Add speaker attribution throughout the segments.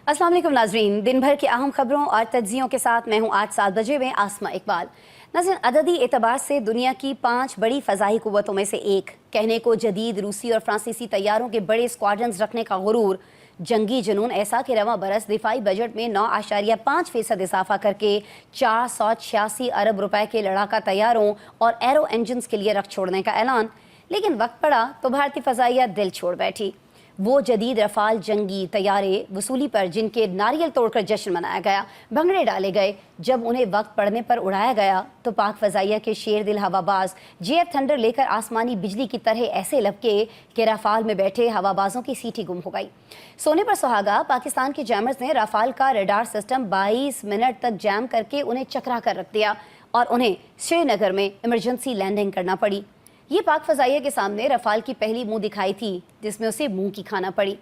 Speaker 1: अस्सलाम वालेकुम नाजरीन, दिन भर की अहम खबरों और तज्जियों के साथ मैं हूँ आज 7 बजे में आसमा इकबाल। नाज़रीन, अददी एतबार से दुनिया की 5 बड़ी फ़ज़ाई क़ुव्वतों में से एक, कहने को जदीद रूसी और फ्रांसीसी तैयारों के बड़े स्क्वाड्रन्स रखने का गुरूर, जंगी जुनून ऐसा कि रवां बरस दिफाई बजट में 9.5% इजाफा करके 486 अरब रुपए के लड़ाका तैयारों और एरो इंजन्स के लिए रख छोड़ने का ऐलान। लेकिन वक्त पड़ा तो भारतीय फ़ज़ाइया दिल छोड़ बैठी। वो जदीद रफ़ाल जंगी तैयारे वसूली पर जिनके नारियल तोड़कर जश्न मनाया गया, भंगड़े डाले गए, जब उन्हें वक्त पड़ने पर उड़ाया गया तो पाक फ़ज़ाइया के शेर दिल हवाबाज JF थंडर लेकर आसमानी बिजली की तरह ऐसे लपके कि राफाल में बैठे हवाबाजों की सीटी गुम हो गई। सोने पर सुहागा, पाकिस्तान के जैमर्स ने राफाल का रडार सिस्टम 22 मिनट तक जैम करके उन्हें चकरा कर रख दिया और उन्हें श्रीनगर में इमरजेंसी लैंडिंग करना पड़ी। ये पाक फ़ज़ाइया के सामने रफ़ाल की पहली मुंह दिखाई थी जिसमें उसे मुंह की खाना पड़ी।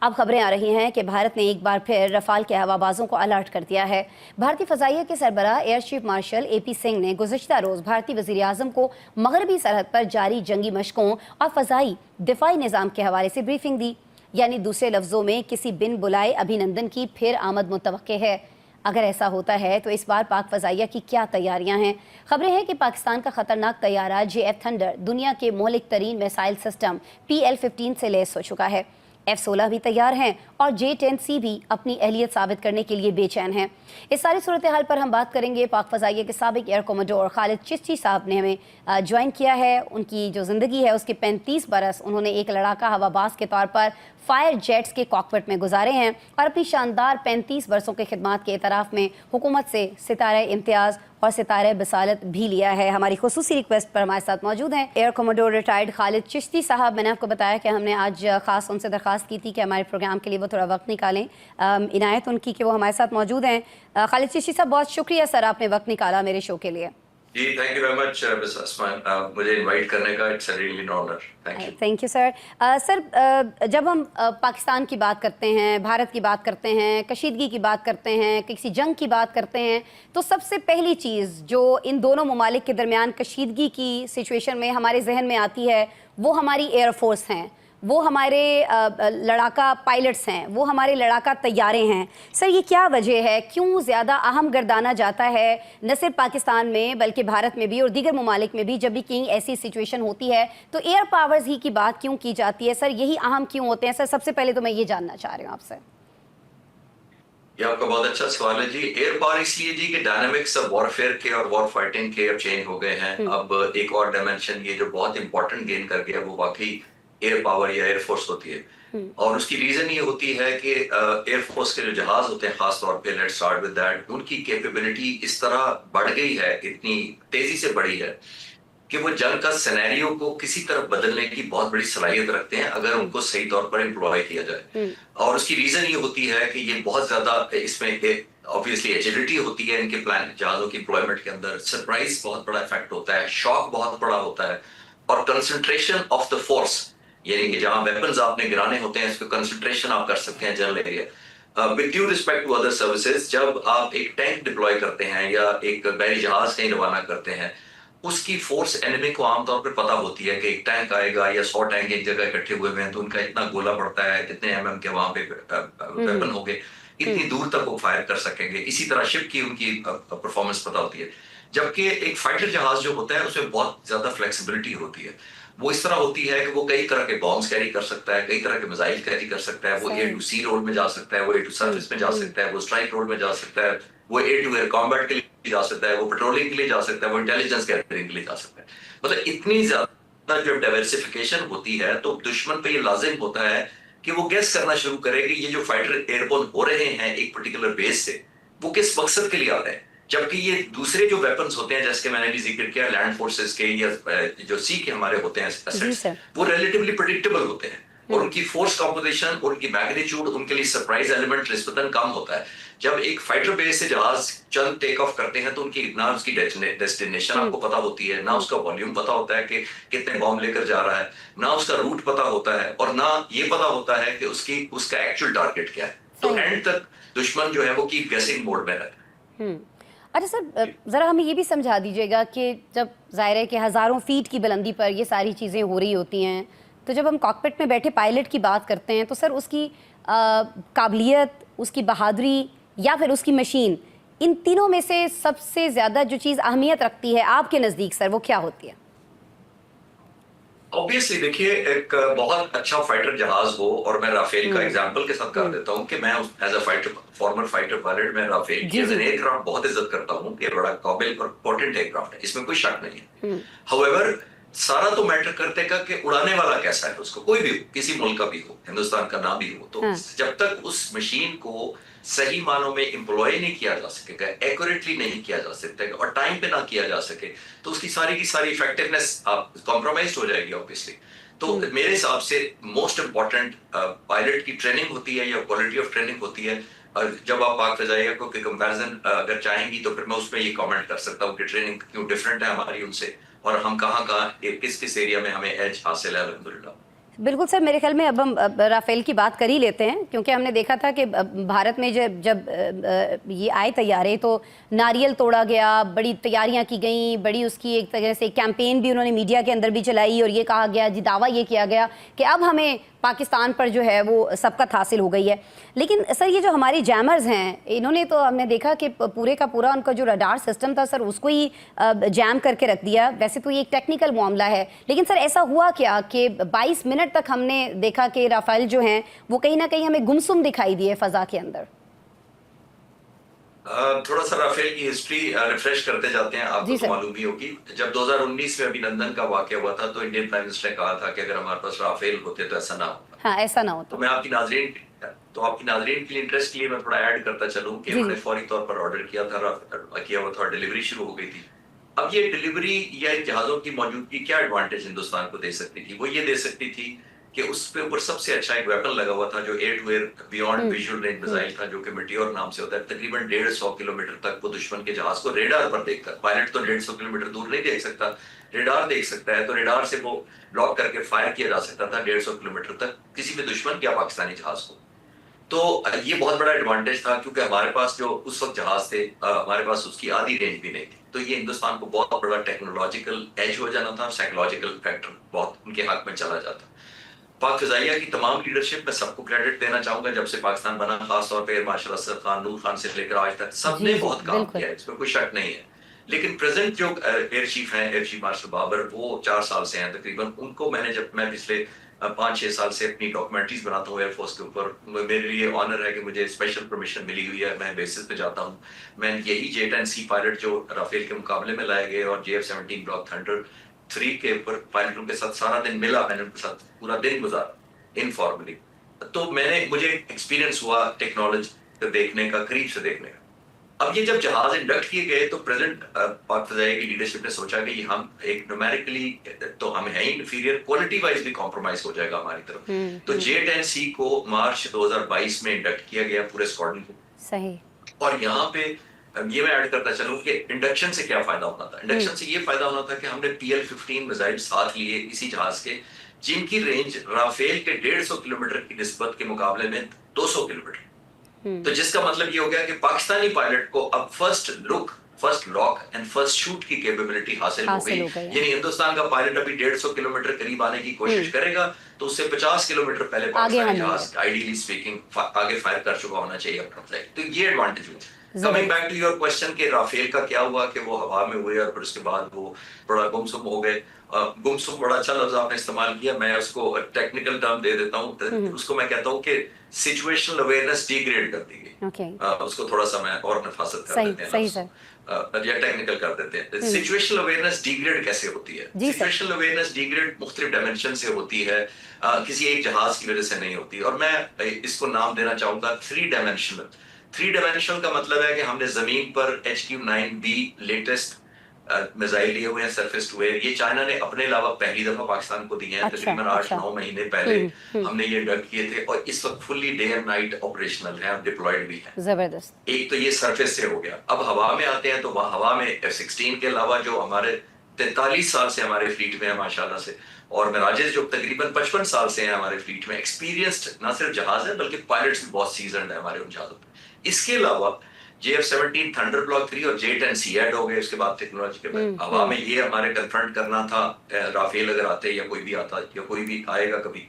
Speaker 1: अब खबरें आ रही हैं कि भारत ने एक बार फिर रफ़ाल के हवाबाजों को अलर्ट कर दिया है। भारतीय फ़ज़ाइया के सरबराह air chief marshal AP Singh ने गुज़िश्ता रोज़ भारतीय वज़ीर आज़म को मगरबी सरहद पर जारी जंगी मशकों और फ़ज़ाई दिफाई निज़ाम के हवाले से ब्रीफिंग दी। यानी दूसरे लफ्ज़ों में किसी बिन बुलाए अभिनंदन की फिर आमद मुतवक्के है। अगर ऐसा होता है तो इस बार पाक फ़ज़ाइया की क्या तैयारियां हैं? खबरें हैं कि पाकिस्तान का ख़तरनाक तैयारा JF थंडर दुनिया के मौलिक तरीन मिसाइल सिस्टम PL-15 से लैस हो चुका है। F-16 भी तैयार हैं और J-10C भी अपनी अहलियत साबित करने के लिए बेचैन हैं। इस सारी सूरत हाल पर हम बात करेंगे। पाक फ़ज़ाइया के साबिक एयर कोमोडोर खालिद चिश्ती साहब ने हमें ज्वाइन किया है। उनकी जो ज़िंदगी है उसके 35 बरस उन्होंने एक लड़ाका हवाबाज के तौर पर फायर जेट्स के कॉकपिट में गुजारे हैं और अपनी शानदार 35 बरसों के खिदमात के एतराफ़ में हुकूमत से सितारे इम्तियाज़ और सितारे बसालत भी लिया है। हमारी खुसूसी रिक्वेस्ट पर हमारे साथ मौजूद हैं air commodore retired Khalid Chishti साहब। मैंने आपको बताया कि हमने आज ख़ास उनसे दरख्वास्त की थी कि हमारे प्रोग्राम के लिए वो थोड़ा वक्त निकालें। इनायत उनकी कि वो हमारे साथ मौजूद हैं। खालिद चिश्ती साहब, बहुत शुक्रिया सर, आपने वक्त निकाला मेरे शो के लिए।
Speaker 2: जी, thank you very much miss Asman, मुझे इनवाइट करने का it's a really honour.
Speaker 1: Thank you sir. Sir, जब हम पाकिस्तान की बात करते हैं, भारत की बात करते हैं, कशीदगी की बात करते हैं, किसी जंग की बात करते हैं, तो सबसे पहली चीज़ जो इन दोनों ममालिक के दरमियान कशीदगी की सिचुएशन में हमारे जहन में आती है वो हमारी एयरफोर्स हैं, वो हमारे लड़ाका पायलट्स हैं, वो हमारे लड़ाका तैयारे हैं। सर, ये क्या वजह है, क्यों ज़्यादा अहम गर्दाना जाता है न सिर्फ पाकिस्तान में बल्कि भारत में भी और दीगर ममालिक में भी? जब भी कहीं ऐसी सिचुएशन होती है तो एयर पावर्स ही की बात क्यों की जाती है? सर, यही अहम क्यों होते हैं? सर, सबसे पहले तो मैं ये जानना चाह रही हूँ आपसे।
Speaker 2: ये आपका बहुत अच्छा सवाल है जी। एयर पावर इसलिए जी कि डायनामिक्स ऑफ वॉरफेयर के और वॉर फाइटिंग के अब चेंज हो गए हैं। अब एक और डायमेंशन ये जो बहुत इंपॉर्टेंट गेन कर गया वो वाकई एयर पावर या एयरफोर्स होती है। और उसकी रीजन ये होती है कि एयरफोर्स के जो जहाज होते हैं, खास तौर पे लेट्स स्टार्ट विद दैट, उनकी कैपेबिलिटी इस तरह बढ़ गई है, इतनी तेजी से बढ़ी है कि वो जंग का सिनेरियो को किसी तरह बदलने की बहुत बड़ी सलाहियत रखते हैं अगर उनको सही तौर पर एम्प्लॉय किया जाए। और उसकी रीजन ये होती है कि ये बहुत ज्यादा इसमें ऑब्वियसली एजिलिटी होती है इनके प्लान जहाजों की डिप्लॉयमेंट के अंदर, सरप्राइज बहुत बड़ा इफेक्ट होता है, शॉक बहुत बड़ा होता है और कंसंट्रेशन ऑफ द फोर्स, यानी कि जहां वेपन्स आपने गिराने होते हैं इसको कंसंट्रेशन आप कर सकते हैं general area. With due respect to other services, जब आप एक टैंक डिप्लॉय करते हैं या एक बहरी जहाज कहीं रवाना करते हैं, उसकी फोर्स एनिमी को आमतौर पर पता होती है कि एक टैंक आएगा या 100 टैंक एक जगह इकट्ठे हुए हैं तो उनका इतना गोला पड़ता है, कितने mm के वहां पे वेपन होंगे, इतनी दूर तक वो फायर कर सकेंगे। इसी तरह शिप की उनकी परफॉर्मेंस पता होती है। जबकि एक फाइटर जहाज जो होता है उसमें बहुत ज्यादा फ्लेक्सिबिलिटी होती है। वो इस तरह होती है कि वो कई तरह के बॉम्ब्स कैरी कर सकता है, कई तरह के मिसाइल कैरी कर सकता है, वो एयर टू सी रोड में जा सकता है, वो एयर टू सर्विस में जा सकता है, वो स्ट्राइक रोड में जा सकता है, वो एयर टू एयर कॉम्बैट के लिए जा सकता है, वो पेट्रोलिंग के लिए जा सकता है, वो इंटेलिजेंस कैरियरिंग के लिए जा सकता है। मतलब इतनी ज्यादा जो डाइवर्सिफिकेशन होती है तो दुश्मन पे ये लाजिम होता है कि वो गेस करना शुरू करे कि ये जो फाइटर एयरबोर्न हो रहे हैं एक पर्टिकुलर बेस से, वो किस मकसद के लिए आ रहे हैं। जबकि ये दूसरे जो वेपन्स होते हैं, जैसे मैंने भी जिक्र किया लैंड फोर्सेस के या जो सी के हमारे होते हैं एसेट्स, वो रिलेटिवली प्रेडिक्टेबल होते हैं और उनकी फोर्स कॉम्पोजिशन और उनकी मैग्नीट्यूड उनके लिए सरप्राइज एलिमेंट निस्बतन कम होता है। जब एक फाइटर बेस से जहाज चंद टेक ऑफ करते हैं तो उनकी ना उसकी डेस्टिनेशन आपको पता होती है, ना उसका वॉल्यूम पता होता है कि कितने बॉम्ब लेकर जा रहा है, ना उसका रूट पता होता है और ना ये पता होता है कि उसका एक्चुअल टारगेट क्या है। तो एंड तक दुश्मन जो है वो कीप गेसिंग मोड में रहता है।
Speaker 1: अच्छा सर, ज़रा हमें ये भी समझा दीजिएगा कि जब ज़ाहिर है कि हज़ारों फीट की बुलंदी पर ये सारी चीज़ें हो रही होती हैं, तो जब हम कॉकपिट में बैठे पायलट की बात करते हैं तो सर उसकी काबिलियत उसकी बहादुरी या फिर उसकी मशीन, इन तीनों में से सबसे ज़्यादा जो चीज़ अहमियत रखती है आपके नज़दीक सर, वो क्या होती है?
Speaker 2: ऑब्वियसली देखिए, एक बहुत अच्छा फाइटर जहाज हो, और मैं राफेल का एग्जांपल के साथ कर देता हूं कि मैं as a fighter, former fighter pilot, मैं राफेल की
Speaker 1: जी
Speaker 2: एज
Speaker 1: जी।
Speaker 2: एन एयरक्राफ्ट बहुत इज्जत करता हूं कि बड़ा काबिल और इंपॉर्टेंट एयरक्राफ्ट है, इसमें कोई शक नहीं है। हाउएवर, सारा तो मैटर करते का कि उड़ाने वाला कैसा है, उसको कोई भी हो, किसी मुल्क का भी हो, हिंदुस्तान का ना भी हो, तो
Speaker 1: हाँ।
Speaker 2: जब तक उस मशीन को सही मानों में एम्प्लॉय नहीं किया जा सकेगा, एक्यूरेटली नहीं किया जा सकता और टाइम पे ना किया जा सके, तो उसकी सारी की सारी इफेक्टिवनेस कॉम्प्रोमाइज हो जाएगी ऑब्वियसली। तो मेरे हिसाब से मोस्ट इंपॉर्टेंट पायलट की ट्रेनिंग होती है या क्वालिटी ऑफ ट्रेनिंग होती है। और जब आप पाक फ़ज़ाइया को कंपैरिजन अगर चाहेंगी तो फिर मैं उसमें ये कमेंट कर सकता हूँ कि ट्रेनिंग क्यों डिफरेंट है हमारी उनसे, और हम कहाँ किस किस एरिया में हमें एज हासिल है अल्हम्दुलिल्लाह।
Speaker 1: बिल्कुल सर, मेरे ख्याल में अब हम राफेल की बात कर ही लेते हैं, क्योंकि हमने देखा था कि भारत में जब जब ये आए तैयारे तो नारियल तोड़ा गया, बड़ी तैयारियां की गई, बड़ी उसकी एक तरह से कैंपेन भी उन्होंने मीडिया के अंदर भी चलाई, और ये कहा गया जी, दावा ये किया गया कि अब हमें पाकिस्तान पर जो है वो सबकत हासिल हो गई है। लेकिन सर ये जो हमारे जैमर्स हैं, इन्होंने तो हमने देखा कि पूरे का पूरा उनका जो रडार सिस्टम था सर, उसको ही जैम करके रख दिया। वैसे तो ये एक टेक्निकल मामला है, लेकिन सर ऐसा हुआ क्या कि 22 मिनट तक हमने देखा कि राफेल जो हैं वो कहीं ना कहीं हमें गुमसुम दिखाई दिए फ़ज़ा के अंदर?
Speaker 2: थोड़ा सा राफेल की हिस्ट्री रिफ्रेश करते जाते हैं, आपको
Speaker 1: जी
Speaker 2: तो
Speaker 1: सर।
Speaker 2: मालूम ही होगी। जब 2019 में अभिनंदन का वाकया हुआ था तो इंडियन प्राइम मिनिस्टर ने कहा था कि अगर हमारे पास राफेल होते तो ऐसा ना होता।
Speaker 1: हाँ, ऐसा ना
Speaker 2: तो
Speaker 1: होता।
Speaker 2: मैं आपकी नाजरीन के लिए इंटरेस्ट के लिए मैं थोड़ा ऐड करता चलूं कि
Speaker 1: जी
Speaker 2: हमने
Speaker 1: जी।
Speaker 2: फौरी तौर पर ऑर्डर किया हुआ था और डिलीवरी शुरू हो गई थी। अब ये डिलीवरी या जहाजों की मौजूदगी क्या एडवांटेज हिंदुस्तान को दे सकती थी? वो ये दे सकती थी कि उसके ऊपर सबसे अच्छा एक वेपन लगा हुआ था जो air to air beyond visual range missile था, जो कि मेटियोर नाम से होता है। तकरीबन 150 किलोमीटर तक वो दुश्मन के जहाज को रेडार पर देखकर, पायलट तो 150 किलोमीटर दूर नहीं देख सकता, रेडार देख सकता है, तो रेडार से वो ब्लॉक करके फायर किया जा सकता था 150 किलोमीटर तक किसी भी दुश्मन या पाकिस्तानी जहाज को। तो ये बहुत बड़ा एडवांटेज था, क्योंकि हमारे पास जो उस वक्त जहाज थे, हमारे पास उसकी आधी रेंज भी नहीं थी। तो ये हिंदुस्तान को बहुत बड़ा टेक्नोलॉजिकल एज हो जाना था, साइकोलॉजिकल फैक्टर बहुत उनके हक में चला जाता। पाक फ़ज़ाइया की तमाम लीडरशिप में सबको क्रेडिट देना चाहूंगा, जब से पाकिस्तान बना, खासतौर पर मार्शल असद खान, नूर खान से लेकर आज तक सबने
Speaker 1: जी जी
Speaker 2: बहुत काम
Speaker 1: बिल्कुल।
Speaker 2: किया है, इसमें कोई शक नहीं है। लेकिन प्रेजेंट जो एयर चीफ हैं, एयर चीफ मार्शल बाबर, वो 4 साल से हैं तकरीबन। उनको मैं पिछले 5-6 साल से अपनी डॉक्यूमेंट्रीज बनाता हूँ एयरफोर्स के ऊपर। मेरे लिए ऑनर है कि मुझे स्पेशल परमिशन मिली हुई है, मैं बेसिस पे जाता हूँ। मैं यही J-10C पायलट जो राफेल के मुकाबले में लाए गए और JF-17 ब्लॉक थंडर 3 के ऊपर पायलटों के साथ सारा दिन मिला, मैंने उनके साथ पूरा दिन गुजारा इनफॉर्मली। तो मुझे एक्सपीरियंस हुआ टेक्नोलॉजी देखने का, करीब से देखने का। अब ये जब जहाज इंडक्ट किए गए तो प्रेजेंट पाक फ़ज़ाइया की लीडरशिप ने सोचा कि हम एक न्यूमेरिकली तो हम है ही इंफीरियर, क्वालिटी वाइज भी कॉम्प्रोमाइज हो जाएगा हमारी तरफ। तो J-10C को मार्च 2022 में इंडक्ट किया गया पूरे स्क्वाड्रन को।
Speaker 1: सही।
Speaker 2: और यहाँ पे ये मैं ऐड करता चलूं कि इंडक्शन से क्या फायदा होना था। इंडक्शन से ये फायदा होना था कि हमने PL-15 मिसाइल साथ लिए इसी जहाज के, जिनकी रेंज राफेल के 150 किलोमीटर की निस्बत के मुकाबले में 200 किलोमीटर। तो जिसका मतलब ये हो गया कि पाकिस्तानी पायलट को अब first look, first lock and first shoot की कैपेबिलिटी हासिल हो गई।
Speaker 1: हासिल हो गई है।
Speaker 2: यानी हिंदुस्तान का पायलट अभी 150 किलोमीटर करीब आने की कोशिश करेगा तो उससे 50 किलोमीटर पहले पाकिस्तानी जहाज आइडियली स्पीकिंग आगे फायर कर चुका होना चाहिए अपना फ्लैग। तो ये एडवांटेज हुआ। Coming back to your question के राफेल का क्या हुआ कि वो हवा में हुए और फिर उसके बाद वो बड़ा गुमसुम हो गए। गुमसुम बड़ा अच्छा लफ्ज आपने इस्तेमाल किया, मैं उसको टेक्निकल टर्म दे देता हूँ। उसको मैं कहता हूँ कि सिचुएशनल अवेयरनेस डिग्रेड कर दी गई।
Speaker 1: ओके।
Speaker 2: उसको थोड़ा सा मैं और नफासत कर देते हैं,
Speaker 1: सही सर।
Speaker 2: या टेक्निकल कर देते हैं। सिचुएशनल अवेयरनेस डिग्रेड कैसे होती है? सिचुएशनल अवेयरनेस डिग्रेड मुख्तलिफ डायमेंशन से होती है, किसी एक जहाज की वजह से नहीं होती। और मैं इसको नाम देना चाहूंगा 3 डायमेंशनल। 3 डायमेंशनल का मतलब है कि हमने जमीन पर HQ-9B लेटेस्ट मिसाइल लिए हुए हैं, सरफेस टू एयर। ये चाइना ने अपने अलावा पहली दफा पाकिस्तान को दिए हैं। तकरीबन 8-9 महीने पहले हमने ये डक किए थे और इस वक्त fully day and night operational है, डिप्लॉयड भी है।
Speaker 1: जबरदस्त।
Speaker 2: एक तो ये सरफेस से हो गया। अब हवा में आते हैं तो वहाँ हवा में F-16 के अलावा जो हमारे 43 साल से हमारे फ्लीट में है माशाल्लाह से, और मिराजेस जो तकरीबन 55 साल से हैं हमारे फ्लीट में, एक्सपीरियंस्ड ना सिर्फ जहाज है बल्कि पायलट्स भी बहुत सीजन्ड है हमारे उन जहाजों पे। इसके अलावा JF-17 थंडर ब्लॉक 3 और J-10C ऐड हो गए उसके बाद टेक्नोलॉजी के बाद। हवा में ये हमारे कन्फ्रंट करना था राफेल अगर आते या कोई भी आता या कोई भी आएगा कभी,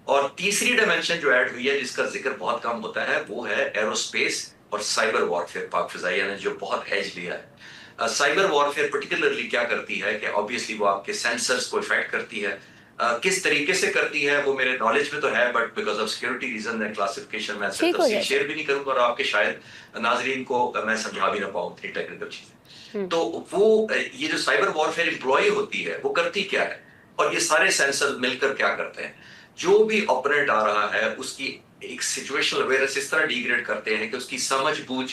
Speaker 2: और तीसरी डायमेंशन जो ऐड हुई है जिसका जिक्र बहुत कम होता है वो है एरोस्पेस और साइबर वॉरफेयर। पाक फिजाइया ने जो बहुत एज लिया है। साइबर वॉरफेयर पर्टिकुलरली क्या करती है कि ऑब्वियसली वो आपके सेंसर्स को इफेक्ट करती है। किस तरीके से करती है वो मेरे नॉलेज में तो है, but because of security reason and classification मैं
Speaker 1: ठीक हो
Speaker 2: तफसील
Speaker 1: गया
Speaker 2: शेयर भी नहीं करूंगा और आपके शायद नाजरीन को मैं समझा भी ना पाऊं इतनी टेक्निकल चीजें। तो वो ये जो साइबर वॉरफेयर एम्प्लॉय होती है वो करती क्या है, और ये सारे सेंसर मिलकर क्या करते हैं, जो भी ऑपरेंट आ रहा है उसकी एक सिचुएशनल अवेयरनेस इस तरह डिग्रेड करते हैं कि उसकी समझ बूझ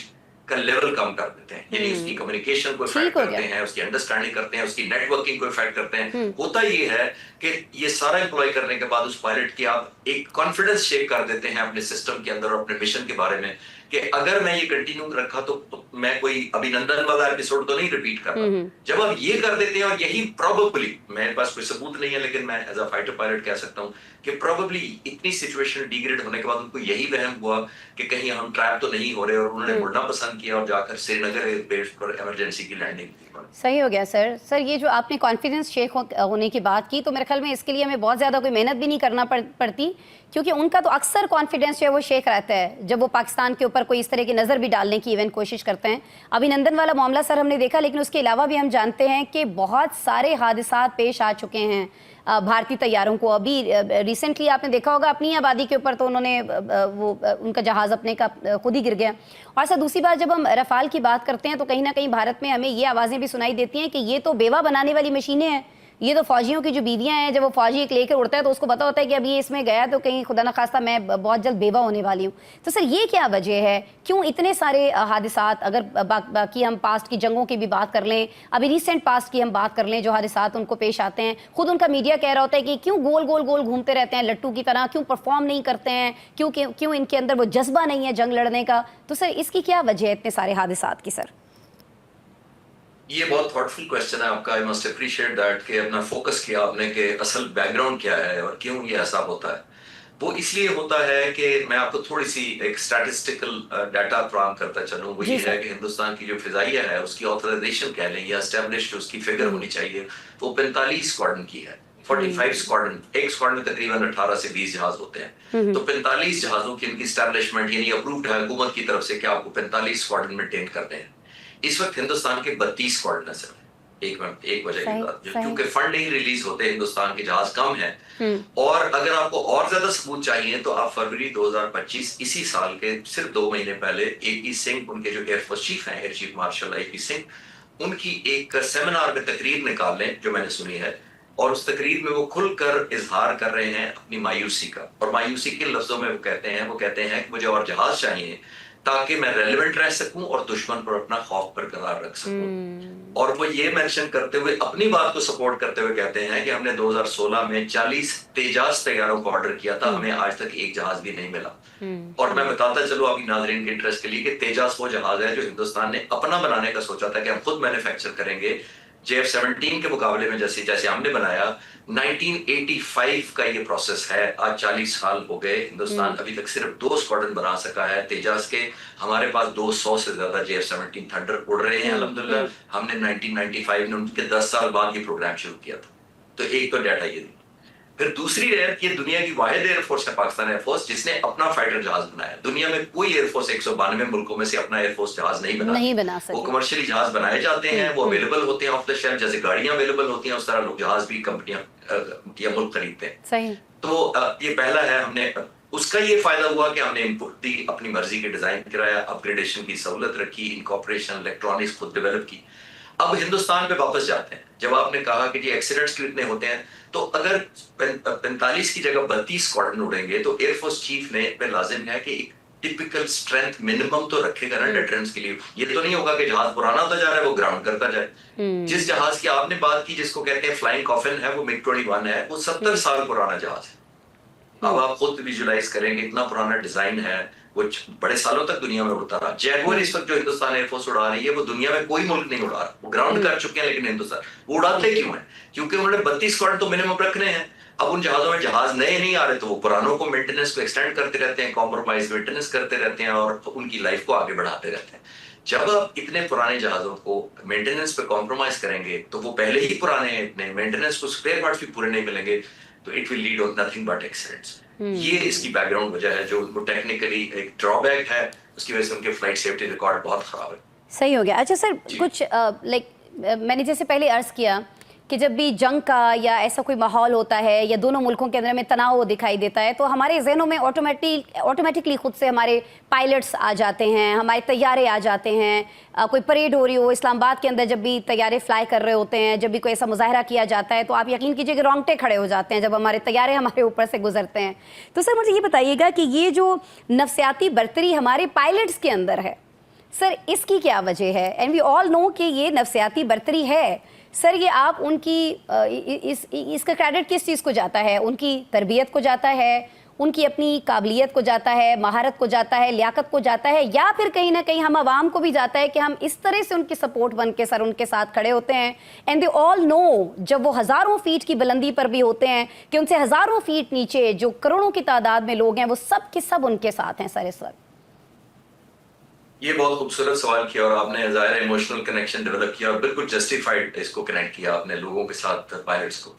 Speaker 2: का लेवल कम कर देते हैं, यानी उसकी कम्युनिकेशन को
Speaker 1: ठीक
Speaker 2: इफेक्ट
Speaker 1: हो
Speaker 2: करते
Speaker 1: गया।
Speaker 2: हैं, उसकी अंडरस्टैंडिंग करते हैं, उसकी नेटवर्किंग को इफेक्ट करते हैं। होता ये है कि ये सारा एम्प्लॉय करने के बाद उस पायलट की आप एक कॉन्फिडेंस शेक कर देते हैं अपने सिस्टम के अंदर और अपने मिशन के बारे में कि अगर मैं ये कंटिन्यू रखा तो मैं कोई अभिनंदन वाला एपिसोड तो नहीं रिपीट कर रहा। जब आप ये कर देते हैं, और यही प्रोबेबली, मेरे पास कोई सबूत नहीं है लेकिन मैं एज अ फाइटर पायलट कह सकता हूँ कि प्रोबेबली इतनी सिचुएशन डिग्रेड होने के बाद उनको यही वहम हुआ कि कहीं हम ट्रैप तो नहीं हो रहे, और उन्होंने मुड़ना पसंद किया और जाकर श्रीनगर एयरबेस पर इमरजेंसी की लैंडिंग की।
Speaker 1: सही हो गया सर। सर ये जो आपने कॉन्फिडेंस शेक होने की बात की, तो मेरे ख्याल में इसके लिए हमें बहुत ज़्यादा कोई मेहनत भी नहीं करना पड़ती, क्योंकि उनका तो अक्सर कॉन्फिडेंस जो है वो शेक रहता है जब वो पाकिस्तान के ऊपर कोई इस तरह की नज़र भी डालने की इवन कोशिश करते हैं। अभिनंदन वाला मामला सर हमने देखा, लेकिन उसके अलावा भी हम जानते हैं कि बहुत सारे हादसा पेश आ चुके हैं भारतीय तैयारों को। अभी रिसेंटली आपने देखा होगा अपनी आबादी के ऊपर तो उन्होंने उनका जहाज़ अपने का खुद ही गिर गया। और सर दूसरी बात, जब हम रफाल की बात करते हैं तो कहीं ना कहीं भारत में हमें ये आवाज़ें भी सुनाई देती हैं कि ये तो बेवा बनाने वाली मशीनें हैं, ये तो फौजियों की जो बीवियां हैं, जब वो फौजी एक लेकर उड़ता है तो उसको पता होता है कि अभी इसमें गया तो कहीं खुदा न खास्ता मैं बहुत जल्द बेवा होने वाली हूँ। तो सर ये क्या वजह है, क्यों इतने सारे हादसात, अगर बाकी हम पास्ट की जंगों की भी बात कर लें, अभी रिसेंट पास्ट की हम बात कर लें, जो हादसात उनको पेश आते हैं, खुद उनका मीडिया कह रहा होता है कि क्यों गोल गोल गोल घूमते रहते हैं लट्टू की तरह, क्यों परफॉर्म नहीं करते हैं, क्यों इनके अंदर वो जज्बा नहीं है जंग लड़ने का। तो सर इसकी क्या वजह है इतने सारे हादसात की? सर
Speaker 2: ये बहुत थॉटफुल क्वेश्चन है आपका। आई मस्ट अप्रिशिएट दैट कि अपना फोकस किया आपने कि असल बैकग्राउंड क्या है और क्यों ये ऐसा होता है। वो इसलिए होता है कि मैं आपको थोड़ी सी एक स्टैटिस्टिकल डाटा फराहम करता चलूं। वो ये है कि हिंदुस्तान की जो फिजाइया है उसकी ऑथराइजेशन कह लें या एस्टेब्लिश उसकी फिगर होनी चाहिए, वो 45 स्क्वाड्रन की है। 45 स्क्वाड्रन, एक स्क्वाड्रन में तकरीबन 18 से 20 जहाज होते हैं, तो 45 जहाजों की इनकी एस्टेब्लिशमेंट यानी अप्रूव्ड है हुकूमत की तरफ से कि आपको 45 स्क्वाड्रन मेंटेन करते हैं। इस वक्त हिंदुस्तान के 32 स्क्वाड्रन है सिर्फ। एक वजह की बात, क्योंकि फंड नहीं रिलीज होते, हिंदुस्तान के जहाज कम है। और अगर आपको और ज्यादा सबूत चाहिए तो आप फरवरी 2025 इसी साल के सिर्फ 2 महीने पहले एपी सिंह, उनके जो एयरफोर्स चीफ हैं, air chief martial AP Singh, उनकी एक सेमिनार में तकरीर निकाल लें जो मैंने सुनी है, और उस तकरीर में वो खुलकर इजहार कर रहे हैं अपनी मायूसी का। और मायूसी किन लफ्जों में वो कहते हैं कि मुझे और जहाज चाहिए ताकि मैं रेलेवेंट रह सकूं और दुश्मन पर अपना खौफ बरकरार रख सकूं। और वो ये मेंशन करते हुए, अपनी बात को सपोर्ट करते हुए कहते हैं कि हमने 2016 में 40 तेजास तैयारों को ऑर्डर किया था, हमें आज तक एक जहाज भी नहीं मिला। और मैं बताता चलूं अभी नाजरीन के इंटरेस्ट के लिए कि तेजास वो जहाज है जो हिंदुस्तान ने अपना बनाने का सोचा था कि हम खुद मैन्युफैक्चर करेंगे। JF-17 के मुकाबले में जैसे हमने बनाया 1985 का ये प्रोसेस है। आज 40 साल हो गए, हिंदुस्तान अभी तक सिर्फ 2 स्क्वाड्रन बना सका है तेजास के। हमारे पास 200 से ज्यादा JF-17 थंडर उड़ रहे हैं अल्हम्दुलिल्लाह। हमने 1995 में उनके 10 साल बाद ये प्रोग्राम शुरू किया था। तो एक तो डाटा ये। फिर दूसरी है कि दुनिया की वाहिद एयरफोर्स है पाकिस्तान एयरफोर्स जिसने अपना फाइटर जहाज बनाया। दुनिया में कोई एयरफोर्स 192 मुल्कों में से अपना एयरफोर्स जहाज नहीं बना
Speaker 1: सकते।
Speaker 2: वो कमर्शियली जहाज बनाए जाते हैं, वो अवेलेबल होते हैं ऑफ द शेल्फ, जैसे गाड़ियां अवेलेबल होती हैं उस तरह लोग जहाज भी कंपनियां या मुल्क खरीदते हैं।
Speaker 1: सही।
Speaker 2: तो ये पहला है, हमने उसका ये फायदा हुआ कि हमने इनपुट दी, अपनी मर्जी के डिजाइन कराया, अपग्रेडेशन की सहूलत रखी, इनकॉर्पोरेशन इलेक्ट्रॉनिक्स खुद डेवलप की। अब हिंदुस्तान पे वापस जाते हैं। जब आपने कहा कि जी एक्सीडेंट्स कितने होते हैं, तो अगर 45 की जगह 32 स्क्वाड्रन उड़ेंगे तो एयरफोर्स चीफ ने पे लाजिम है कि एक टिपिकल स्ट्रेंथ मिनिमम तो रखेगा ना डिटरेंस के लिए। ये तो नहीं होगा कि जहाज पुराना होता जा रहा है वो ग्राउंड करता जाए। जिस जहाज की आपने बात की जिसको कहते हैं फ्लाइंग कॉफिन है, वो MiG-21 है, वो 70 साल पुराना जहाज है। अब आप खुद विजुलाइज करेंगे इतना पुराना डिजाइन है, वो बड़े सालों तक दुनिया में उड़ता रहा। जैगुआर इस वक्त जो हिंदुस्तान एयरफोर्स उड़ा रही है वो दुनिया में कोई मुल्क नहीं उड़ा रहा, वो ग्राउंड कर चुके हैं। लेकिन हिंदुस्तान वो उड़ाते क्यों है? क्योंकि उन्होंने 32 स्क्वाड तो मिनिमम रखने हैं। अब उन जहाजों में जहाज नए नहीं आ रहे तो वो पुरानों को मेंटेनेंस को एक्सटेंड करते रहते हैं, कॉम्प्रोमाइज मेंटेनेंस करते रहते हैं और उनकी लाइफ को आगे बढ़ाते रहते हैं। जब आप इतने पुराने जहाजों को मेंटेनेंस पे कॉम्प्रोमाइज करेंगे तो वो पहले ही पुराने हैं, इतने मेंटेनेंस को स्पेयर पार्ट्स भी पूरे नहीं मिलेंगे। तो it will lead on nothing but accidents. ये इसकी बैकग्राउंड वजह है जो उनको टेक्निकली एक ड्रॉबैक है, उसकी वजह से उनके फ्लाइट सेफ्टी रिकॉर्ड बहुत खराब है।
Speaker 1: सही हो गया। अच्छा सर, कुछ मैंने जैसे पहले अर्ज किया कि जब भी जंग का या ऐसा कोई माहौल होता है या दोनों मुल्कों के अंदर में तनाव दिखाई देता है तो हमारे जहनों में ऑटोमेटिकली खुद से हमारे पायलट्स आ जाते हैं, हमारे तैयारे आ जाते हैं। कोई परेड हो रही हो इस्लामाबाद के अंदर, जब भी तैयारे फ्लाई कर रहे होते हैं, जब भी कोई ऐसा मुजाहरा किया जाता है तो आप यकीन कीजिए कि रोंगटे खड़े हो जाते हैं जब हमारे तैयारे हमारे ऊपर से गुजरते हैं। तो सर मुझे ये बताइएगा कि ये जो नफसियाती बर्तरी हमारे पायलट्स के अंदर है सर, इसकी क्या वजह है? एंड वी ऑल नो कि ये नफसियाती बर्तरी है सर, ये आप उनकी इसका क्रेडिट किस चीज़ को जाता है? उनकी तरबियत को जाता है, उनकी अपनी काबिलियत को जाता है, महारत को जाता है, लियाकत को जाता है, या फिर कहीं ना कहीं हम आवाम को भी जाता है कि हम इस तरह से उनकी सपोर्ट बन के सर उनके साथ खड़े होते हैं? एंड दे ऑल नो, जब वो हज़ारों फीट की बुलंदी पर भी होते हैं कि उनसे हज़ारों फीट नीचे जो करोड़ों की तादाद में लोग हैं वो सब के सब उनके साथ हैं सर इस वक्त।
Speaker 2: ये बहुत खूबसूरत सवाल किया और आपने ज़ाहिर इमोशनल कनेक्शन डेवलप किया और बिल्कुल जस्टिफाइड इसको कनेक्ट किया आपने लोगों के साथ, पायलट्स को।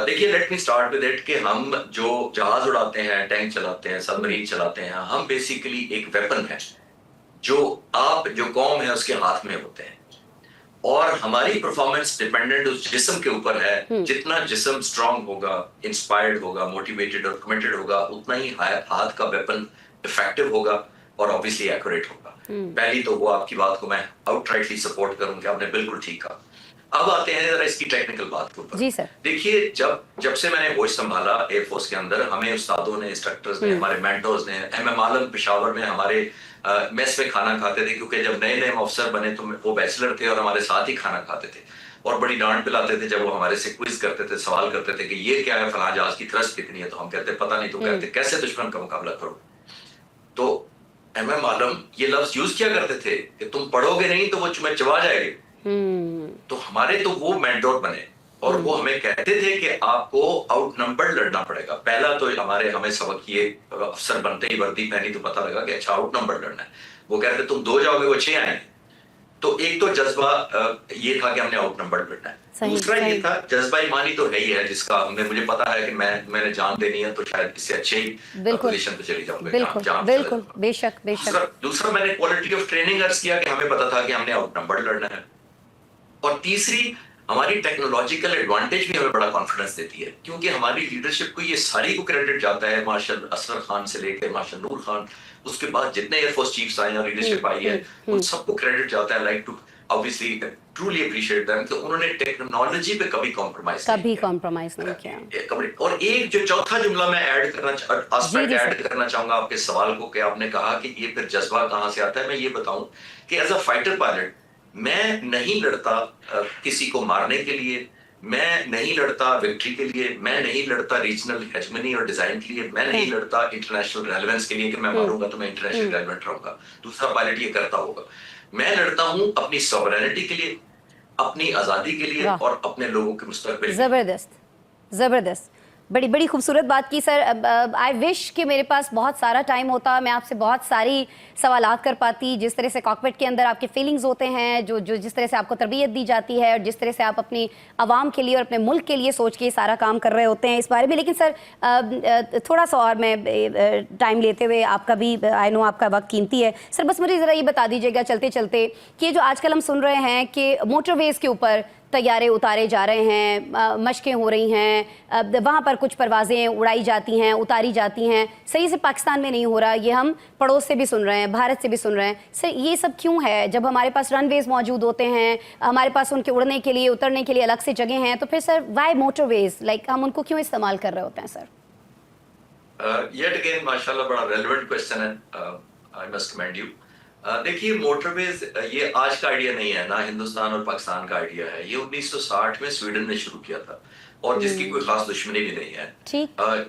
Speaker 2: देखिए, let me start with it कि हम जो जहाज उड़ाते हैं, टैंक चलाते हैं, सबमरीन चलाते हैं, हम बेसिकली एक वेपन है जो कौम है उसके हाथ में होते हैं और हमारी परफॉर्मेंस डिपेंडेंट उस जिस्म के ऊपर है। जितना जिस्म स्ट्रांग होगा, इंस्पायर्ड होगा, मोटिवेटेड और कमिटेड होगा, उतना ही हाथ का वेपन इफेक्टिव होगा और ऑब्वियसली एक्यूरेट होगा। पहली तो वो आपकी बात को मैं आउटराइटली सपोर्ट करूंगा, आपने बिल्कुल ठीक कहा। अब आते हैं जरा इसकी टेक्निकल बात के ऊपर।
Speaker 1: जी सर।
Speaker 2: देखिए, जब से मैंने होश संभाला एयरफोर्स के अंदर, हमें उस्तादों ने, इंस्ट्रक्टर्स ने, हमारे मेंटर्स ने, एमएम आलम पेशावर में हमारे मेस में खाना खाते थे, क्योंकि जब नए नए अफसर बने तो वो बैचलर थे और हमारे साथ ही खाना खाते थे और बड़ी डांट पिलाते थे जब वो हमारे से क्विज करते थे, सवाल करते थे कि ये क्या है, फलां जहाज की थ्रस्ट कितनी है, तो हम कहते पता नहीं। तो कहते कैसे दुश्मन का मुकाबला करो? तो एमएम आलम ये लफ्ज यूज किया करते थे कि तुम पढ़ोगे नहीं तो वो तुम्हें चबा जाएगी। तो हमारे तो वो मेंटोर बने और वो हमें कहते थे कि आपको आउटनंबर्ड लड़ना पड़ेगा। पहला तो हमें सबक ये, अफसर बनते ही वर्दी पहनी तो पता लगा कि अच्छा आउटनंबर्ड लड़ना है। वो कहते तुम 2 जाओगे वो 6 आएंगे। तो एक तो जज्बा ये था कि हमने आउटनंबर्ड लड़ना है। दूसरा ये था जज्बा ईमानी तो है ही है, जिसका मुझे पता है कि मैंने जान देनी है तो शायद इससे अच्छे ही पोजीशन पे चली जाऊंगी।
Speaker 1: बिल्कुल, बेशक।
Speaker 2: दूसरा मैंने क्वालिटी ऑफ ट्रेनिंग अर्ज किया कि हमें पता था कि हमने आउटनंबर्ड लड़ना है। और तीसरी, हमारी टेक्नोलॉजिकल एडवांटेज भी हमें बड़ा कॉन्फिडेंस देती है, क्योंकि हमारी लीडरशिप को ये सारी को क्रेडिट जाता है, मार्शल असगर खान से लेकर मार्शल नूर खान, उसके बाद जितने एयरफोर्स चीफ्स आए और लीडरशिप आई है उन सबको क्रेडिट जाता है। Like to obviously truly appreciate them कि उन्होंने टेक्नोलॉजी पे कभी कॉम्प्रोमाइज नहीं किया। और एक जो चौथा जुमला मैं ऐड करना चाहूंगा आपके सवाल को, कि आपने कहा कि ये फिर जज्बा कहां से आता है। मैं ये बताऊं कि एज अ फाइटर पायलट मैं नहीं लड़ता किसी को मारने के लिए, मैं नहीं लड़ता विक्ट्री के लिए, मैं नहीं लड़ता रीजनल हेजमनी और डिजाइन के लिए, मैं नहीं लड़ता इंटरनेशनल रेलेवेंस के लिए कि मैं मारूंगा तो मैं इंटरनेशनल रेलेवेंट रहूंगा। दूसरा पायलट ये करता होगा। मैं लड़ता हूं अपनी सॉवरेनिटी के लिए, अपनी आजादी के लिए और अपने लोगों के मुस्तकबिल।
Speaker 1: जबरदस्त, बड़ी खूबसूरत बात की सर। आई विश कि मेरे पास बहुत सारा टाइम होता, मैं आपसे बहुत सारी सवालात कर पाती। जिस तरह से कॉकपिट के अंदर आपके फीलिंग्स होते हैं, जो जिस तरह से आपको तरबियत दी जाती है और जिस तरह से आप अपनी आवाम के लिए और अपने मुल्क के लिए सोच के ये सारा काम कर रहे होते हैं, इस बारे में। लेकिन सर थोड़ा सा और मैं टाइम लेते हुए, आपका भी आई नो आपका वक्त कीमती है सर, बस मुझे ज़रा ये बता दीजिएगा चलते चलते कि जो आजकल हम सुन रहे हैं कि मोटरवेज़ के ऊपर तैयारे उतारे जा रहे हैं, मशकें हो रही हैं, वहाँ पर कुछ परवाज़ें उड़ाई जाती हैं, उतारी जाती हैं, सही से पाकिस्तान में नहीं हो रहा। ये हम पड़ोस से भी सुन रहे हैं, भारत से भी सुन रहे हैं। सर ये सब क्यों है? जब हमारे पास रनवेज मौजूद होते हैं, हमारे पास उनके उड़ने के लिए, उतरने के लिए अलग से जगह हैं, तो फिर सर वाई मोटरवेज, लाइक हम उनको क्यों इस्तेमाल कर रहे होते हैं सर?
Speaker 2: Yet again, माशाल्लाह बड़ा रेलेवेंट क्वेश्चन है। I must commend you. देखिए, मोटरवेज ये आज का आइडिया नहीं है, ना हिंदुस्तान और पाकिस्तान का आइडिया है। ये 1960 में स्वीडन ने शुरू किया था और जिसकी कोई खास दुश्मनी भी नहीं है।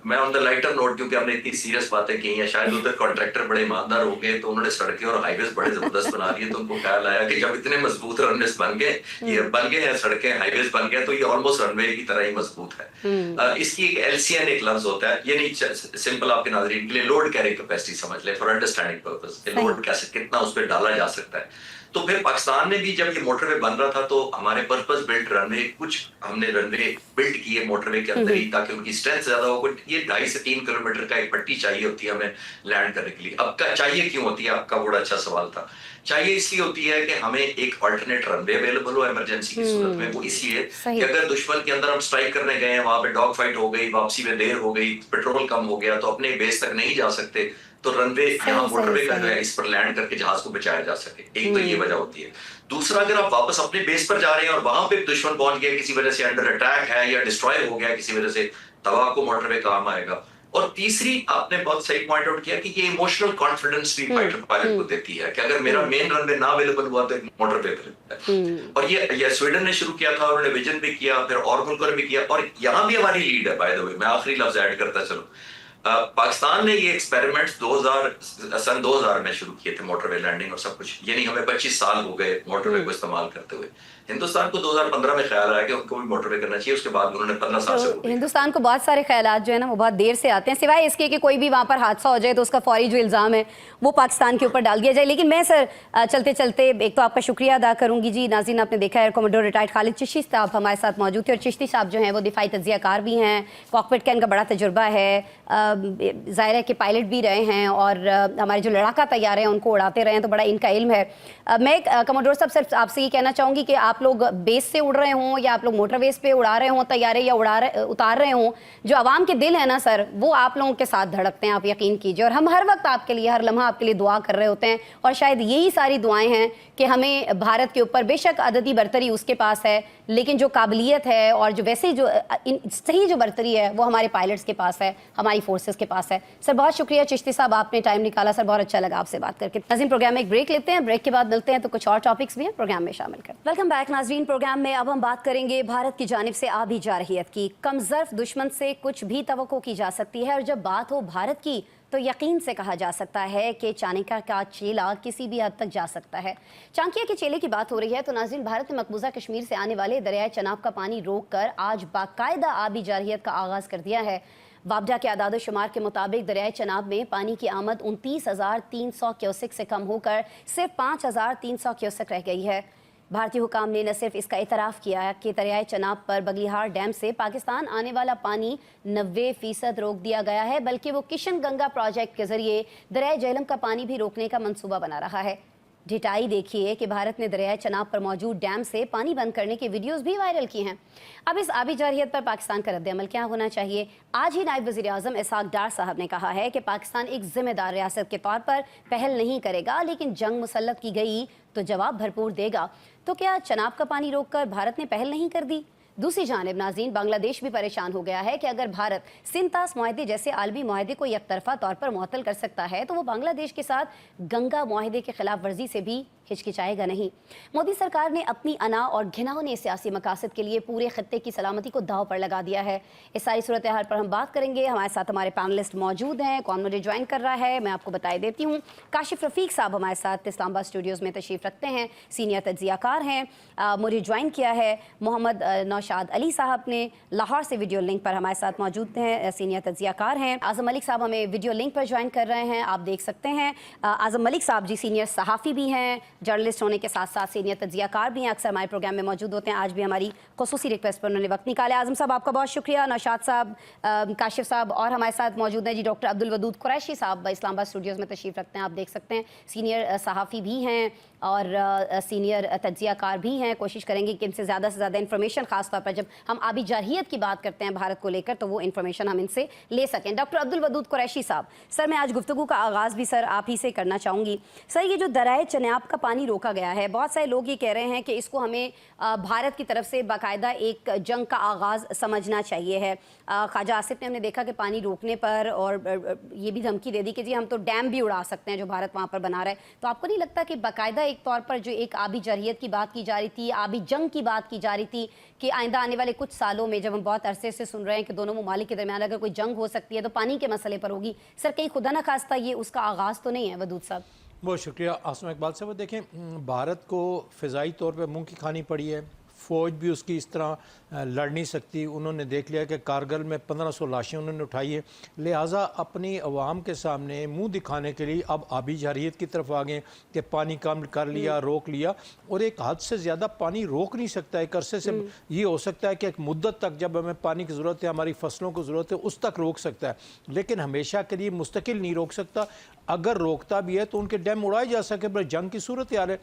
Speaker 2: मैं ऑन द लाइटर नोट, क्योंकि हमने इतनी सीरियस बातें की हैं, शायद उधर कॉन्ट्रैक्टर बड़े ईमानदार हो गए तो उन्होंने सड़कें और हाईवेज बड़े जबरदस्त बना दिए, तो उनको ख्याल आया कि जब इतने मजबूत रनवेज बन गए हैं, सड़कें हाईवेज बन गए, तो ये ऑलमोस्ट रनवे की तरह ही मजबूत है। इसकी एक LCN एक लफ्ज होता है, ये नहीं सिंपल आपके नाज़रीन के लिए लोड कैरिंग कैपेसिटी समझ ले, फॉर अंडरस्टैंडिंग पर्पस, लोड कैसे कितना उस पर डाला जा सकता है। तो फिर पाकिस्तान में भी जब ये मोटरवे बन रहा था तो हमारे पर्पस बिल्ट रनवे, कुछ हमने रनवे बिल्ट की है मोटरवे के अंदर ही, ताकि उनकी स्ट्रेंथ ज्यादा हो। ये 2.5 से 3 किलोमीटर का एक पट्टी चाहिए होती है हमें लैंड करने के लिए। अब का चाहिए क्यों होती है, आपका बड़ा अच्छा सवाल था। चाहिए इसलिए होती है कि हमें एक अल्टरनेट रनवे अवेलेबल हो इमरजेंसी की सूरत में। वो इसलिए कि अगर दुश्मन के अंदर हम स्ट्राइक करने गए हैं, वहां पे डॉग फाइट हो गई, वापसी में देर हो गई, पेट्रोल कम हो गया, तो अपने बेस तक नहीं जा सकते, तो रनवे यहाँ मोटरवे का जो है इस पर लैंड करके जहाज को बचाया जा सके। एक तो ये वजह होती है। दूसरा, अगर आप वापस अपने बेस पर जा रहे हैं और वहां पे दुश्मन पहुंच गया, किसी वजह से अंडर अटैक है या डिस्ट्रॉय हो गया किसी वजह से, तब आपको मोटरवे काम आएगा। और तीसरी, आपने बहुत सही पॉइंट आउट किया कि ये इमोशनल कॉन्फिडेंस भी फाइटर पायलट को देती है कि अगर मेरा मेन रनवे ना अवेलेबल हुआ तो मोटरवे पर। और ये स्वीडन ने शुरू किया था, उन्होंने विजन भी किया, फिर और मुल्कों ने भी किया, और यहाँ भी हमारी लीड है। बाय द वे, मैं आखिरी लफ्ज ऐड करता चलो, पाकिस्तान ने ये एक्सपेरिमेंट्स सन 2000 में शुरू किए थे, मोटरवे लैंडिंग और सब कुछ। यानी हमें 25 साल हो गए मोटरवे को इस्तेमाल करते हुए। हिंदुस्तान को 2015 में ख्याल आया कि उनको भी मोटरवे करना चाहिए, उसके बाद उन्होंने 15 साल से
Speaker 1: हिंदुस्तान को बहुत सारे ख्यालात जो है ना वो बहुत देर से आते हैं, सिवाय इसके कि कोई भी वहाँ पर हादसा हो जाए तो उसका फौरी जो इल्ज़ाम है वो पाकिस्तान के ऊपर डाल दिया जाए। लेकिन मैं सर चलते चलते एक तो आपका शुक्रिया अदा करूँगी जी। नाज़रीन, आपने देखा है कमोडोर रिटायर्ड खालिद चिश्ती साहब हमारे साथ मौजूद थे, और चिश्ती साहब जो हैं वो दिफाई तज्ज़ियाकार भी हैं, कॉकपिट का इनका बड़ा तजुर्बा है, ज़ाहिर है कि पायलट भी रहे हैं, और हमारे जो लड़ाका तैयार हैं उनको उड़ाते रहे हैं, तो बड़ा इनका इल्म है। मैं कमोडोर साहब सिर्फ आपसे ये कहना चाहूँगी कि आप लोग बेस से उड़ रहे हों या आप लोग मोटरवेज पे उड़ा रहे हों तैयारे, या उतार रहे हों, जो आवाम के दिल है ना सर, वो आप लोगों के साथ धड़कते हैं, आप यकीन कीजिए। और हम हर वक्त आपके लिए, हर लम्हा आपके लिए दुआ कर रहे होते हैं, और शायद यही सारी दुआएं हैं कि हमें भारत के ऊपर, बेशक अददी बरतरी उसके पास है, लेकिन जो काबिलियत है और जो वैसे जो सही जो बरतरी है वो हमारे पायलट्स के पास है, हमारी फोर्सेस के पास है। सर बहुत शुक्रिया चिश्ती साहब, आपने टाइम निकाला सर, बहुत अच्छा लगा आपसे बात करके। नाज़रीन, प्रोग्राम में एक ब्रेक लेते हैं, ब्रेक के बाद मिलते हैं तो कुछ और टॉपिक्स भी हैं प्रोग्राम में शामिल कर। वेलकम बैक नाज़रीन। प्रोग्राम में अब हम बात करेंगे भारत की जानिब से आबी जारहियत की। कमज़र्फ दुश्मन से कुछ भी तवक्को की जा सकती है, और जब बात हो भारत की तो यकीन से कहा जा सकता है कि चाणक्य का चेला किसी भी हद तक जा सकता है। चाणक्य के चेले की बात हो रही है तो नाज़रीन, भारत ने मकबूजा कश्मीर से आने वाले दरियाए चनाब का पानी रोककर आज बाकायदा आबी जारहियत का आगाज़ कर दिया है। वाबडा के आदाद शुमार के मुताबिक दरियाए चनाब में पानी की आमद 29,300 क्यूसेक से कम होकर सिर्फ 5,300 क्यूसेक रह गई है। भारतीय हुकाम ने न सिर्फ इसका इतराफ़ किया कि दरियाए चनाब पर बगलिहार डैम से पाकिस्तान आने वाला पानी 90% रोक दिया गया है, बल्कि वो किशन गंगा प्रोजेक्ट के जरिए दरियाए झेलम का पानी भी रोकने का मंसूबा बना रहा है। ढिटाई देखिए कि भारत ने दरियाए चनाब पर मौजूद डैम से पानी बंद करने की वीडियोस भी वायरल की हैं। अब इस आबी जारहियत पर पाकिस्तान का रद्द-ए-अमल क्या होना चाहिए? आज ही नायब वज़ीर आज़म इसहाक डार साहब ने कहा है कि पाकिस्तान एक जिम्मेदार रियासत के तौर पर पहल नहीं करेगा, लेकिन जंग मुसल्लत की गई तो जवाब भरपूर देगा। तो क्या चनाब का पानी रोककर भारत ने पहल नहीं कर दी? दूसरी जानिब नाज़रीन, बांग्लादेश भी परेशान हो गया है कि अगर भारत सिंतास मुआहदे जैसे आलमी मुआहदे को यकतरफा तौर पर मुअत्तल कर सकता है तो वो बांग्लादेश के साथ गंगा मुआहदे के खिलाफ वर्जी से भी हिचकिचाएगा नहीं। मोदी सरकार ने अपनी अना और घिनौने सियासी मकासद के लिए पूरे खत्ते की सलामती को दाव पर लगा दिया है। इस सारी सूरत हाल पर हम बात करेंगे। हमारे साथ हमारे पैनलिस्ट मौजूद हैं। कौन मुझे ज्वाइन कर रहा है मैं आपको बताई देती हूँ। काशिफ रफ़ीक साहब हमारे साथ इस्लामाबाद स्टूडियोज़ में तशरीफ़ रखते हैं, सीनियर तज्ज़ियाकार हैं। मुझे ज्वाइन किया है मोहम्मद नौशाद अली साहब ने, लाहौर से वीडियो लिंक पर हमारे साथ मौजूद हैं, सीनियर तज्ज़ियाकार हैं। आज़म मलिक साहब हमें वीडियो लिंक पर ज्वाइन कर रहे हैं, आप देख सकते हैं। आज़म मलिक साहब जी सीनियर सहाफ़ी भी हैं, जर्नलिस्ट होने के साथ साथ सीनियर तज्ज़ियाकार भी हैं, अक्सर हमारे प्रोग्राम में मौजूद होते हैं। आज भी हमारी खुसूसी रिक्वेस्ट पर उन्होंने वक्त निकाला। आज़म साहब आपका बहुत शुक्रिया। नौशाद साहब, काशिफ साहब और हमारे साथ मौजूद हैं जी डॉक्टर अब्दुल वदूद कुरैशी साहब, इस्लामाबाद स्टूडियोज़ में तशरीफ़ रखते हैं, आप देख सकते हैं। सीनियर सहाफ़ी भी हैं और सीनियर तज्ज़ियाकार भी हैं। कोशिश करेंगे कि इनसे ज़्यादा से ज़्यादा इन्फॉर्मेशन, खासतौर पर जब हम आबी जारहियत की बात करते हैं भारत को लेकर, तो वो इन्फॉर्मेशन हम इनसे ले सकें। डॉक्टर अब्दुल वदूद कुरैशी साहब, सर मैं आज गुफ्तगू का आगाज़ भी सर आप ही से करना चाहूँगी। सर ये जो दरियाए चनाब का पानी रोका गया है, बहुत सारे लोग ये कह रहे हैं कि इसको हमें भारत की तरफ से बाकायदा एक जंग का आगाज़ समझना चाहिए है। ख्वाजा आसिफ ने हमने देखा कि पानी रोकने पर और ये भी धमकी दे दी कि जी हम तो डैम भी उड़ा सकते हैं जो भारत वहाँ पर बना रहा है। तो आपको नहीं लगता कि बाकायदा एक तौर पर जो एक आबी जारहियत की बात की जा रही थी, आबी जंग की बात की जा रही थी, कि आइंदा आने वाले कुछ सालों में जब हम बहुत अरसे से सुन रहे हैं कि दोनों ममालिक के दरमियान अगर कोई जंग हो सकती है तो पानी के मसले पर होगी, सर कहीं खुदा न खास्ता ये उसका आगाज़ तो नहीं है? वदूद साहब
Speaker 3: बहुत शुक्रिया आसमा इकबाल साहब। देखें, भारत को फ़िज़ाई तौर पर मुंह की खानी पड़ी है, फ़ौज भी उसकी इस तरह लड़ नहीं सकती। उन्होंने देख लिया कि कारगिल में 1500 लाशें उन्होंने उठाई है, लिहाजा अपनी अवाम के सामने मुंह दिखाने के लिए अब आबी जारियत की तरफ आ गए कि पानी कम कर लिया, रोक लिया। और एक हद से ज़्यादा पानी रोक नहीं सकता, एक अरसे से ये हो सकता है कि एक मुद्दत तक जब हमें पानी की ज़रूरत है, हमारी फसलों को ज़रूरत है, उस तक रोक सकता है, लेकिन हमेशा के लिए मुस्तकिल नहीं रोक सकता। अगर रोकता भी है तो उनके डैम उड़ाए जा सके, पर जंग की सूरत यार है।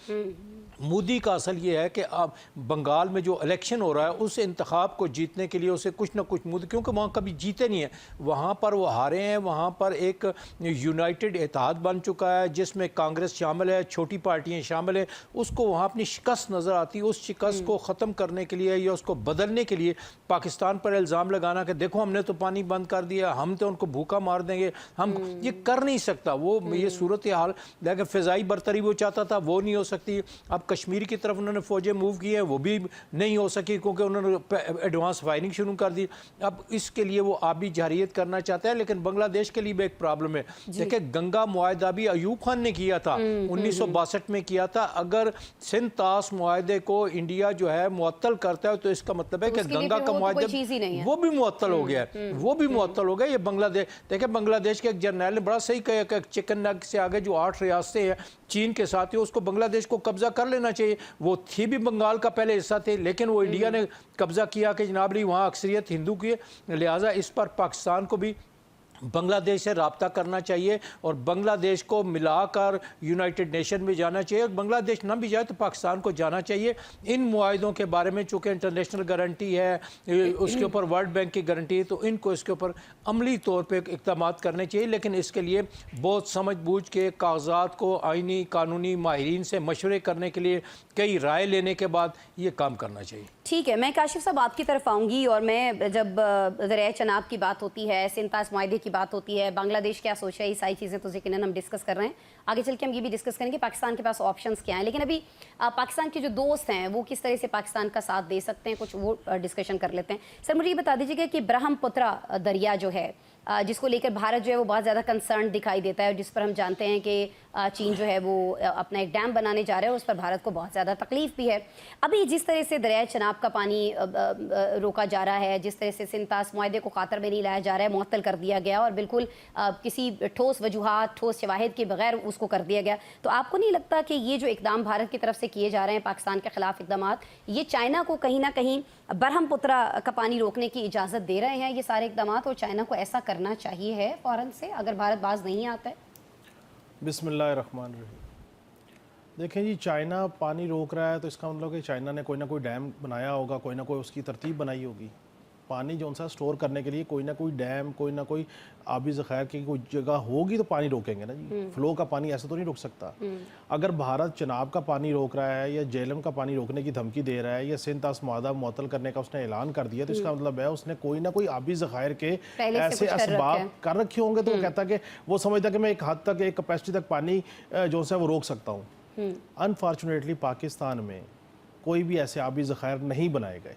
Speaker 3: मोदी का असल ये है कि अब बंगाल में जो इलेक्शन हो रहा है उस इंतखाब को जीतने के लिए उसे कुछ ना कुछ मुद्दे, क्योंकि वहाँ कभी जीते नहीं है, वहाँ पर वो हारे हैं। वहाँ पर एक यूनाइटेड इत्तेहाद बन चुका है जिसमें कांग्रेस शामिल है, छोटी पार्टियाँ शामिल है। उसको वहाँ अपनी शिकस्त नज़र आती है। उस शिकस्त को ख़त्म करने के लिए या उसको बदलने के लिए पाकिस्तान पर इल्ज़ाम लगाना कि देखो हमने तो पानी बंद कर दिया, हम तो उनको भूखा मार देंगे, हम ये कर नहीं सकता। वो ये सूरत हाल, लेकिन फ़िज़ाई बरतरी वो चाहता था, वो नहीं हो सकती। अब कश्मीर की तरफ उन्होंने फ़ौजें मूव की हैं, वो भी नहीं हो सकी क्योंकि उन्होंने एडवांस फायरिंग शुरू कर दी। अब इसके लिए वो आबी जारियत करना चाहता है, लेकिन बांग्लादेश के लिए भी एक प्रॉब्लम है। देखिए, गंगा मुआहदा भी अयूब खान ने किया था, 1962 में किया था। अगर सिंध तास मुआहदे को इंडिया जो है मुअत्तल करता है तो इसका मतलब है कि गंगा का मुआहदा वो भी मुअत्तल हो गया है, वो भी मुअत्तल हो गया। ये बांग्लादेश, देखिए बांग्लादेश के एक जर्नल ने बड़ा सही कहा कि चिकन नग से आगे जो 8 रियासतें हैं चीन के साथ ही, उसको बांग्लादेश को कब्जा कर लेना चाहिए। वो थी भी बंगाल का पहले हिस्सा थे, लेकिन वो इंडिया ने कब्जा किया कि जनाब ली वहाँ अक्सरियत हिंदू की है, लिहाजा इस पर पाकिस्तान को भी बांग्लादेश से रब्ता करना चाहिए और बांग्लादेश को मिलाकर यूनाइटेड नेशन में जाना चाहिए। बांग्लादेश ना भी जाए तो पाकिस्तान को जाना चाहिए। इन मुआहिदों के बारे में चूँकि इंटरनेशनल गारंटी है, उसके ऊपर वर्ल्ड बैंक की गारंटी है, तो इनको इसके ऊपर अमली तौर पे इक़दाम करने चाहिए, लेकिन इसके लिए बहुत समझ बूझ के कागजात को आइनी कानूनी माहिरीन से मशवरे करने के लिए, कई राय लेने के बाद ये काम करना चाहिए।
Speaker 1: ठीक है, मैं काशिफ साहब आपकी तरफ आऊँगी, और मैं जब दरिया चनाब की बात होती है, सिंध तास मुआहदे की बात होती है, बांग्लादेश क्या सोचा है, ये सारी चीज़ें तो यकीनन हम डिस्कस कर रहे हैं। आगे चल के हम ये भी डिस्कस करेंगे पाकिस्तान के पास ऑप्शंस क्या हैं, लेकिन अभी पाकिस्तान के जो दोस्त हैं वो किस तरह से पाकिस्तान का साथ दे सकते हैं, कुछ वो डिस्कशन कर लेते हैं। सर मुझे ये बता दीजिएगा कि ब्रह्मपुत्रा दरिया जो है, जिसको लेकर भारत जो है वो बहुत ज़्यादा कंसर्न दिखाई देता है, और जिस पर हम जानते हैं कि चीन जो है वो अपना एक डैम बनाने जा रहा है, उस पर भारत को बहुत ज़्यादा तकलीफ भी है। अभी जिस तरह से दरिया चनाब का पानी रोका जा रहा है, जिस तरह से सिंध तास मुआहदे को खातर में नहीं लाया जा रहा है, मुअत्तल कर दिया गया और बिल्कुल किसी ठोस वजूहात, ठोस शवाहिद के बगैर उसको कर दिया गया, तो आपको नहीं लगता कि ये जो इकदाम भारत की तरफ से किए जा रहे हैं पाकिस्तान के खिलाफ इकदाम, ये चाइना को कहीं ना कहीं ब्रह्मपुत्रा का पानी रोकने की इजाज़त दे रहे हैं ये सारे इकदाम, और चाइना को ऐसा करना चाहिए है फ़ौरन से अगर भारत बाज नहीं आता है?
Speaker 4: बिस्मिल्लाहिर्रहमानिर्रहीम। देखें जी, चाइना पानी रोक रहा है तो इसका मतलब कि चाइना ने कोई ना कोई डैम बनाया होगा, कोई ना कोई उसकी तरतीब बनाई होगी। पानी जो सा स्टोर करने के लिए कोई ना कोई डैम, कोई ना कोई आबी ज़ख़ायर की कोई जगह होगी तो पानी रोकेंगे ना जी। फ्लो का पानी ऐसे तो नहीं रोक सकता। अगर भारत चनाब का पानी रोक रहा है या जेलम का पानी रोकने की धमकी दे रहा है या सिंध तास मुआहदा मुअत्तल करने का उसने ऐलान कर दिया, तो इसका मतलब है उसने कोई ना कोई आबी ज़ख़ायर के ऐसे असबाब कर रखे होंगे। तो वो कहता कि वो समझता कि मैं एक हद तक, एक कैपेसिटी तक पानी जो है वो रोक सकता हूँ। अनफॉर्चुनेटली पाकिस्तान में कोई भी ऐसे आबी ज़ख़ायर नहीं बनाए गए।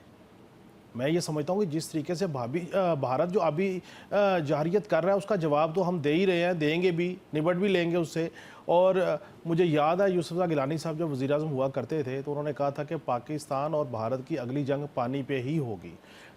Speaker 4: मैं ये समझता हूँ कि जिस तरीके से भारत जो अभी जारियत कर रहा है उसका जवाब तो हम दे ही रहे हैं, देंगे भी, निपट भी लेंगे उससे। और मुझे याद है यूसुफ गिलानी साहब जब वज़ीर-ए-आज़म हुआ करते थे तो उन्होंने कहा था कि पाकिस्तान और भारत की अगली जंग पानी पे ही होगी।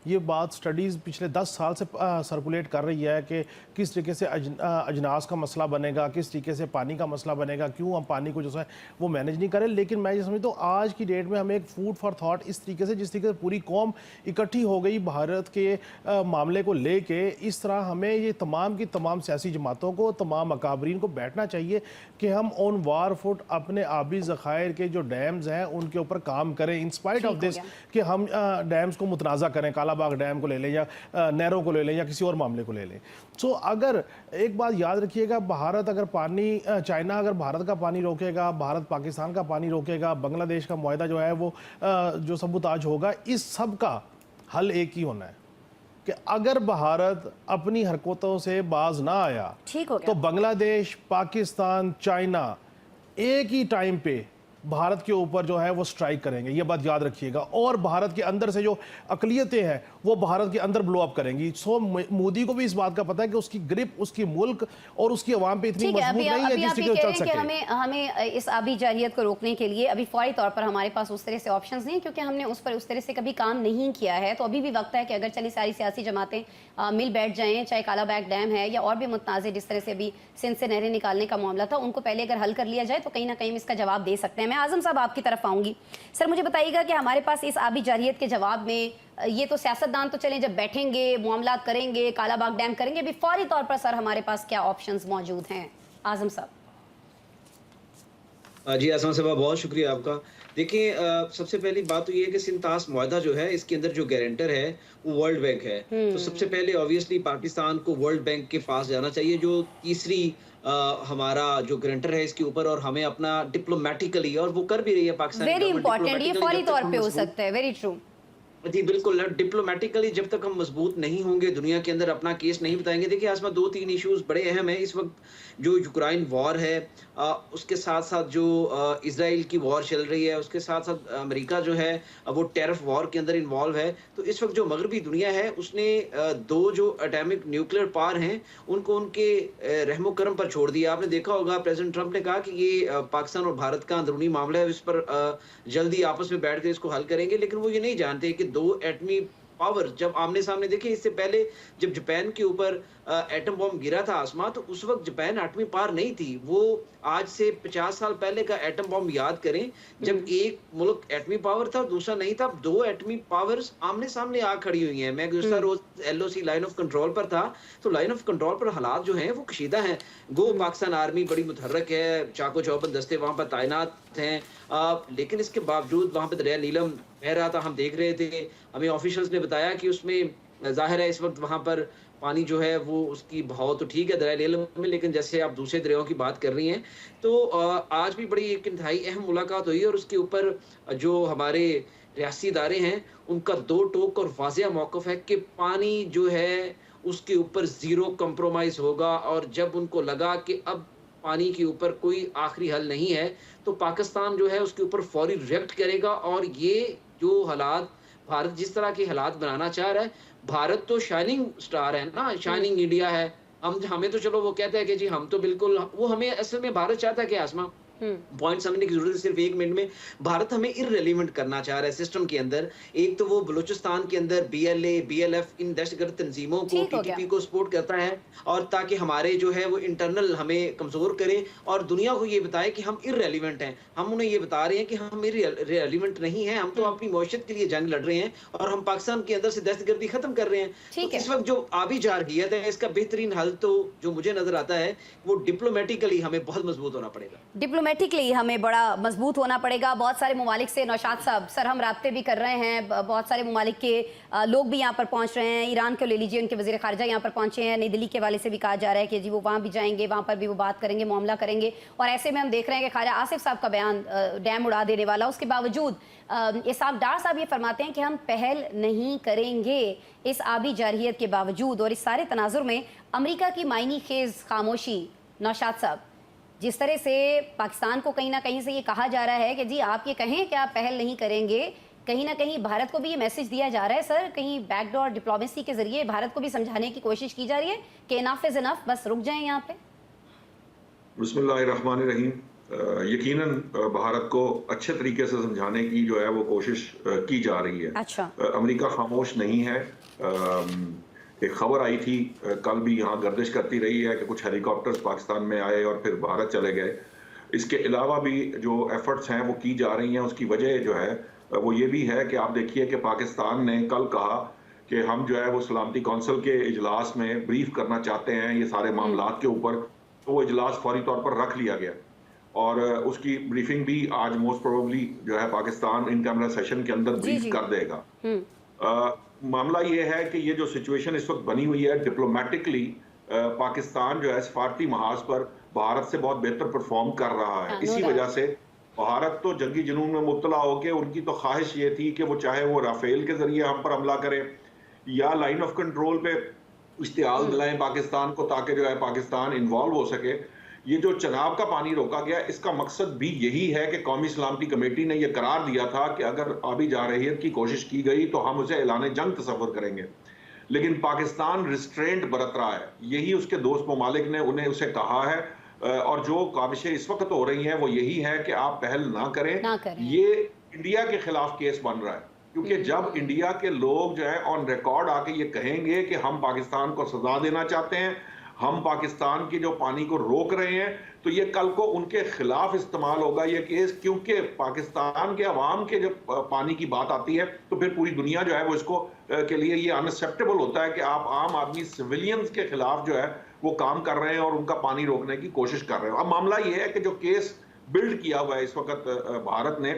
Speaker 4: ये बात स्टडीज़ पिछले 10 साल से सर्कुलेट कर रही है कि किस तरीके से अजनास का मसला बनेगा, किस तरीके से पानी का मसला बनेगा, क्यों हम पानी को जो है वो मैनेज नहीं करें। लेकिन मैं ये समझता हूँ आज की डेट में हमें एक फूड फॉर थाट इस तरीके से, जिस तरीके से पूरी कौम इकट्ठी हो गई भारत के मामले को लेके, इस तरह हमें ये तमाम की तमाम सियासी जमातों को, तमाम अकाबरीन को बैठना चाहिए कि हम ऑन वार फुट अपने आबी ज़ख़ायर के जो डैम्स हैं उनके ऊपर काम करें, इन स्पाइट ऑफ दिस कि हम डैम्स को मुतनाज़ा करें, कालाबाग डैम को ले लें या नहरों को ले लें या किसी और मामले को ले लें। सो अगर एक बात याद रखिएगा, भारत अगर पानी, चाइना अगर भारत का पानी रोकेगा, भारत पाकिस्तान का पानी रोकेगा, बांग्लादेश का मुआहदा जो है वो जो सबूताज होगा, इस सब का हल एक ही होना है कि अगर भारत अपनी हरकतों से बाज ना आया
Speaker 1: ठीक हो गया
Speaker 4: तो बांग्लादेश, पाकिस्तान, चाइना एक ही टाइम पे भारत के ऊपर जो है वो स्ट्राइक करेंगे, ये बात याद रखिएगा। और भारत के अंदर से जो अकलियतें हैं वो भारत के अंदर ब्लो अप करेंगी। सो मोदी को भी इस बात का पता है कि उसकी ग्रिप, उसकी मुल्क और उसकी आवाम पे इतनी
Speaker 1: ठीक है।
Speaker 4: मजबूत
Speaker 1: अभी
Speaker 4: नहीं है
Speaker 1: अभी आप
Speaker 4: जिससे
Speaker 1: ये
Speaker 4: कि
Speaker 1: कह
Speaker 4: चल
Speaker 1: रहे हैं कि
Speaker 4: सके।
Speaker 1: हमें इस आबी जारियत को रोकने के लिए अभी फौरी तौर पर हमारे पास उस तरह से ऑप्शंस नहीं है, क्योंकि हमने उस पर उस तरह से कभी काम नहीं किया है। तो अभी भी वक्त है कि अगर चली सारी सियासी जमातें मिल बैठ जाएं, चाहे काला बैग डैम है या और भी मुतनाज़ जिस तरह से अभी सिंध से नहरें निकालने का मामला था, उनको पहले अगर हल कर लिया जाए तो कहीं ना कहीं हम इसका जवाब दे सकते हैं। मैं आजम साहब आपकी तरफ आऊँगी। सर मुझे बताइएगा कि हमारे पास इस आबी जारियत के जवाब में ये तो सियासतदान तो चलें, जब बैठेंगे मामला करेंगे, काला बाग डैम करेंगे, अभी फौरी तौर पर सर हमारे पास क्या ऑप्शंस मौजूद हैं? आजम साहब।
Speaker 5: जी आसमान साहब, बहुत शुक्रिया आपका। देखिए, सबसे पहली बात तो ये है कि सिंतास मुआहदा जो है, इसके अंदर जो गारंटर है वो वर्ल्ड बैंक है। तो सबसे पहले ऑब्वियसली पाकिस्तान को वर्ल्ड बैंक के पास जाना चाहिए, जो तीसरी हमारा जो गारंटर है इसके ऊपर, और हमें अपना डिप्लोमेटिकली, और वो कर भी रही है पाकिस्तान
Speaker 1: वेरी इंपॉर्टेंट, ये फौरी तौर पे हो सकता है। Very true.
Speaker 5: जी बिल्कुल, डिप्लोमेटिकली जब तक हम मजबूत नहीं होंगे, दुनिया के अंदर अपना केस नहीं बताएंगे। देखिए आसमा, 2-3 इश्यूज बड़े अहम हैं इस वक्त। जो यूक्रेन वॉर है, उसके साथ साथ जो इजराइल की वॉर चल रही है, उसके साथ साथ अमेरिका जो है वो टेरफ वॉर के अंदर इन्वॉल्व है। तो इस वक्त जो मगरबी दुनिया है उसने 2 जो एटॉमिक न्यूक्लियर पावर हैं उनको उनके रहमो करम पर छोड़ दिया। आपने देखा होगा प्रेसिडेंट ट्रंप ने कहा कि ये पाकिस्तान और भारत का अंदरूनी मामला है, इस पर जल्दी आपस में बैठ कर इसको हल करेंगे। लेकिन वो ये नहीं जानते कि 2 एटमी पावर जब आमने सामने, देखिए इससे पहले जब जापान के ऊपर एटम बॉम्ब गिरा था आसमा, तो उस वक्त जापान एटमी पावर नहीं थी। वो आज से 50 साल पहले का एटम बॉम्ब याद करें, जब एक मुल्क एटमी पावर था दूसरा नहीं था। 2 एटमी पावर्स आमने सामने आ खड़ी हुई हैं। मैं गुज़श्ता रोज LOC लाइन ऑफ कंट्रोल पर था, तो लाइन ऑफ कंट्रोल पर हालात जो हैं वो कशीदा हैं। गो पाकिस्तान आर्मी बड़ी मुतहर्रक है, चाको चौबंद दस्ते वहाँ पर तैनात हैं, लेकिन इसके बावजूद वहाँ पर दरिया नीलम बह रहा था, हम देख रहे थे। हमें ऑफिशियल्स ने बताया कि उसमें जाहिर है इस वक्त वहाँ पर पानी जो है वो उसकी बहाव तो ठीक है दरिया नीलम में, लेकिन जैसे आप दूसरे दरियाओं की बात कर रही हैं, तो आज भी बड़ी एक इंतहाई अहम मुलाकात हुई, और उसके ऊपर जो हमारे रियासी इदारे हैं उनका 2 टोक और वाज़ेह मौक़िफ़ है कि पानी जो है उसके ऊपर ज़ीरो कंप्रोमाइज़ होगा। और जब उनको लगा कि अब पानी के ऊपर कोई आखिरी हल नहीं है, तो पाकिस्तान जो है उसके ऊपर फौरी रिएक्ट करेगा। और ये जो हालात भारत जिस तरह के हालात बनाना चाह रहा है, भारत तो शाइनिंग स्टार है ना, शाइनिंग इंडिया है। हमें तो चलो वो कहते हैं कि जी हम तो बिल्कुल, वो हमें असल में भारत चाहता है कि आसमा पॉइंट समझने की जरूरत है सिर्फ 1 मिनट में। भारत हमें इररेलेवेंट करना चाह रहा है सिस्टम के अंदर। एक तो वो बलूचिस्तान के अंदर BLA BLF इन दहशतगर्द तंजीमों को, TTP को सपोर्ट करता है, और ताकि हमारे जो है वो इंटरनल हमें कमजोर करे और दुनिया को ये बताए कि हम इररेलेवेंट हैं। हम उन्हें ये बता रहे हैं कि हम इररेलेवेंट नहीं है, हम तो अपनी मौशियत के लिए जंग लड़ रहे हैं और हम पाकिस्तान के अंदर से दहशतगर्दी खत्म कर रहे हैं। तो इस वक्त जो आबी जारहियत है, इसका बेहतरीन हल तो जो मुझे नजर आता है वो डिप्लोमेटिकली हमें बहुत मजबूत होना पड़ेगा।
Speaker 1: डिप्लोमेटिकली हमें बड़ा मजबूत होना पड़ेगा। बहुत सारे ममालिक से, नौशाद साहब सर, हम राब्ते भी कर रहे हैं, बहुत सारे ममालिक के लोग भी यहाँ पर पहुँच रहे हैं। ईरान को ले लीजिए, उनके वज़ीर ख़ारिजा यहाँ पर पहुँचे हैं। नई दिल्ली के वाले से भी कहा जा रहा है कि जी वो वहाँ भी जाएंगे, वहाँ पर भी वो बात करेंगे, मामला करेंगे। और ऐसे में हम देख रहे हैं कि ख्वाजा आसिफ साहब का बयान डैम उड़ा देने वाला, उसके बावजूद इसाक डार साहब ये फरमाते हैं कि हम पहल नहीं करेंगे इस आबी जारहियत के बावजूद। और इस सारे तनाजुर में अमेरिका की मायनी खेज खामोशी, नौशाद साहब, जिस तरह से पाकिस्तान को कहीं ना कहीं से ये कहा जा रहा है कि जी आप ये कहें कि आप पहल नहीं करेंगे, कहीं ना कहीं भारत को भी ये मैसेज दिया जा रहा है सर, कहीं बैकडोर डिप्लोमेसी के जरिए भारत को भी समझाने की कोशिश की जा रही है कि इनफ इज इनफ, बस रुक जाएं यहाँ पे।
Speaker 6: बिस्मिल्लाहिर्रहमानिर्रहीम। यकीनन भारत को अच्छे तरीके से समझाने की जो है वो कोशिश की जा रही है।
Speaker 1: अच्छा।
Speaker 6: अमेरिका खामोश नहीं है। एक खबर आई थी कल भी यहाँ गर्दिश करती रही है कि कुछ हेलीकॉप्टर्स पाकिस्तान में आए और फिर भारत चले गए। इसके अलावा भी जो एफर्ट्स हैं वो की जा रही हैं। उसकी वजह जो है वो ये भी है कि आप देखिए कि पाकिस्तान ने कल कहा कि हम जो है वो सलामती कौंसिल के इजलास में ब्रीफ करना चाहते हैं ये सारे मामलात के ऊपर। तो वो इजलास फौरी तौर पर रख लिया गया और उसकी ब्रीफिंग भी आज मोस्ट प्रोबेबली जो है पाकिस्तान इन कैमरा सेशन के अंदर ब्रीफ कर देगा। मामला ये है कि ये जो सिचुएशन इस वक्त बनी हुई है, डिप्लोमेटिकली पाकिस्तान जो है सफारती महाज पर भारत से बहुत बेहतर परफॉर्म कर रहा है। इसी वजह से भारत तो जंगी जुनून में मुब्तला होकर, उनकी तो ख्वाहिश ये थी कि वो चाहे वो राफेल के जरिए हम पर हमला करें या लाइन ऑफ कंट्रोल पे इश्तियाल दिलाएं पाकिस्तान को, ताकि जो है पाकिस्तान इन्वॉल्व हो सके। ये जो चनाब का पानी रोका गया, इसका मकसद भी यही है कि कौमी सलामती कमेटी ने यह करार दिया था कि अगर आबी जारहियत की कोशिश की गई तो हम उसे ऐलान जंग तस्वर करेंगे। लेकिन पाकिस्तान रिस्ट्रेंट बरत रहा है, यही उसके दोस्त ममालिक ने उन्हें उसे कहा है, और जो काबिशें इस वक्त हो रही हैं वो यही है कि आप पहल ना करें। ये इंडिया के खिलाफ केस बन रहा है, क्योंकि जब इंडिया के लोग जो है ऑन रिकॉर्ड आके ये कहेंगे कि हम पाकिस्तान को सजा देना चाहते हैं, हम पाकिस्तान की जो पानी को रोक रहे हैं, तो ये कल को उनके खिलाफ इस्तेमाल होगा ये केस, क्योंकि पाकिस्तान के अवाम के जब पानी की बात आती है तो फिर पूरी दुनिया जो है वो इसको के लिए ये अनएक्सेप्टेबल होता है कि आप आम आदमी सिविलियंस के खिलाफ जो है वो काम कर रहे हैं और उनका पानी रोकने की कोशिश कर रहे हैं। अब मामला ये है कि जो केस बिल्ड किया हुआ है इस वक्त भारत ने,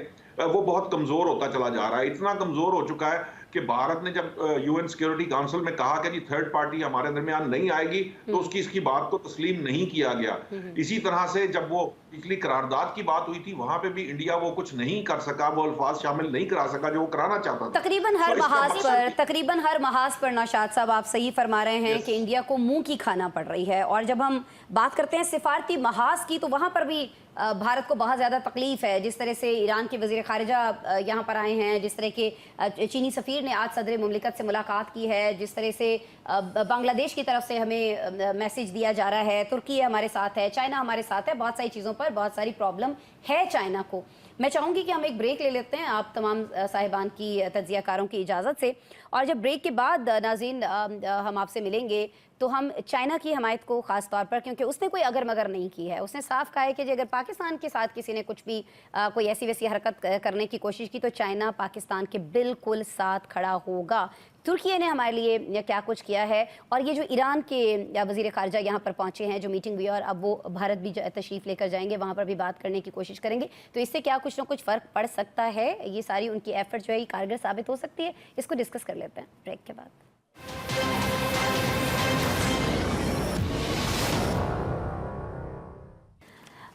Speaker 6: वो बहुत कमजोर होता चला जा रहा है। इतना कमजोर हो चुका है कि भारत ने जब यूएन सिक्योरिटी काउंसिल में कहा कि जी थर्ड पार्टी हमारे दरमियान नहीं आएगी, तो उसकी इसकी बात को तस्लीम नहीं किया गया। इसी तरह से जब वो पिछली करारदाद की बात हुई थी, वहां पे भी इंडिया वो कुछ नहीं कर सका, वो अल्फाज शामिल नहीं करा सका जो वो कराना चाहता था।
Speaker 1: तकरीबन हर महाज पर नौशाद साहब आप सही फरमा रहे हैं कि इंडिया को मुंह की खाना पड़ रही है। और जब हम बात करते हैं सिफारती महाज की, तो वहां पर भी भारत को बहुत ज़्यादा तकलीफ है। जिस तरह से ईरान के वज़ीर ख़ारिजा यहाँ पर आए हैं, जिस तरह के चीनी सफ़ीर ने आज सदर मुमलिकत से मुलाकात की है, जिस तरह से बांग्लादेश की तरफ से हमें मैसेज दिया जा रहा है, तुर्की हमारे साथ है, चाइना हमारे साथ है, बहुत सारी चीज़ों पर बहुत सारी प्रॉब्लम है चाइना को। मैं चाहूँगी कि हम एक ब्रेक ले लेते हैं आप तमाम साहिबान की तज्ज़ियाकारों की इजाज़त से, और जब ब्रेक के बाद नाज़रीन हम आपसे मिलेंगे तो हम चाइना की हमायत को ख़ास तौर पर, क्योंकि उसने कोई अगर मगर नहीं की है, उसने साफ कहा है कि अगर पाकिस्तान के साथ किसी ने कुछ भी कोई ऐसी वैसी हरकत करने की कोशिश की तो चाइना पाकिस्तान के बिल्कुल साथ खड़ा होगा। तुर्की ने हमारे लिए क्या कुछ किया है, और ये जो ईरान के वज़ीर ख़ारिजा यहाँ पर पहुँचे हैं, जो मीटिंग हुई और अब वो भारत भी तशरीफ़ लेकर जाएंगे, वहाँ पर भी बात करने की कोशिश करेंगे, तो इससे क्या कुछ ना कुछ फ़र्क पड़ सकता है, ये सारी उनकी एफर्ट जो है कारगर साबित हो सकती है। इसको डिस्कस कर लेते हैं ब्रेक के बाद।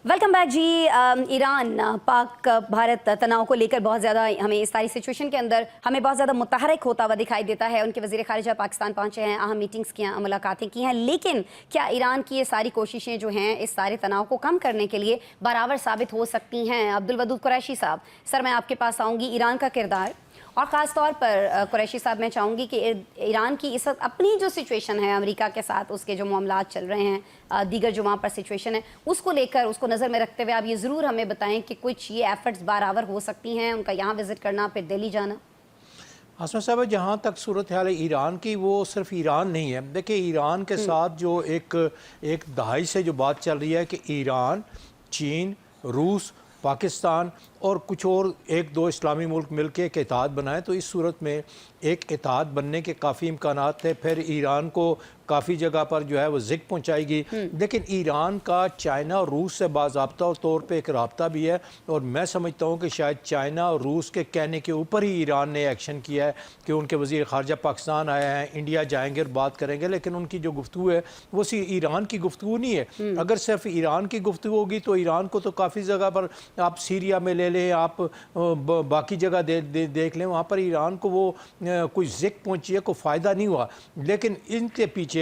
Speaker 1: वेलकम बैक जी। ईरान पाक भारत तनाव को लेकर बहुत ज़्यादा हमें इस सारी सिचुएशन के अंदर हमें बहुत ज़्यादा मुतहरक होता हुआ दिखाई देता है। उनके वज़ीर ख़ारिजा पाकिस्तान पहुँचे हैं, अहम मीटिंग्स की हैं, मुलाकातें की हैं, लेकिन क्या ईरान की ये सारी कोशिशें जो हैं इस सारे तनाव को कम करने के लिए बराबर साबित हो सकती हैं? अब्दुल वदूद कुरैशी साहब, सर मैं आपके पास आऊँगी। ईरान का किरदार, और ख़ास तौर पर कुरैशी साहब मैं चाहूँगी कि ईरान की इस वक्त अपनी जो सिचुएशन है अमेरिका के साथ, उसके जो मामलात चल रहे हैं, दीगर जो वहाँ पर सिचुएशन है, उसको लेकर उसको नज़र में रखते हुए आप ये ज़रूर हमें बताएं कि कुछ ये एफर्ट्स बराबर हो सकती हैं, उनका यहाँ विज़िट करना फिर दिल्ली जाना।
Speaker 3: आसमा साहब, जहाँ तक सूरत हाल है ईरान की, वो सिर्फ ईरान नहीं है। देखिए ईरान के साथ जो एक दहाई से जो बात चल रही है कि ईरान, चीन, रूस, पाकिस्तान और कुछ और एक दो इस्लामी मुल्क मिलकर एक इत्तेहाद बनाए, तो इस सूरत में एक इत्तेहाद बनने के काफ़ी इम्कानात थे। फिर ईरान को काफ़ी जगह पर जो है वो ज़िक पहुँचाएगी। लेकिन ईरान का चाइना और रूस से बाज़ाब्ता तौर पे एक राब्ता भी है, और मैं समझता हूँ कि शायद चाइना और रूस के कहने के ऊपर ही ईरान ने एक्शन किया है कि उनके वज़ीर ख़ारिजा पाकिस्तान आए हैं, इंडिया जाएंगे और बात करेंगे, लेकिन उनकी जो गुफ्तगू है वो सिर्फ ईरान की गुफ्तगू नहीं है। अगर सिर्फ ईरान की गुफ्तगू होगी तो ईरान को तो काफ़ी जगह पर, आप सीरिया में ले लें, आप बाकी जगह देख लें, वहाँ पर ईरान को वो कोई ज़िक पहुँची है, कोई फ़ायदा नहीं हुआ। लेकिन इनके पीछे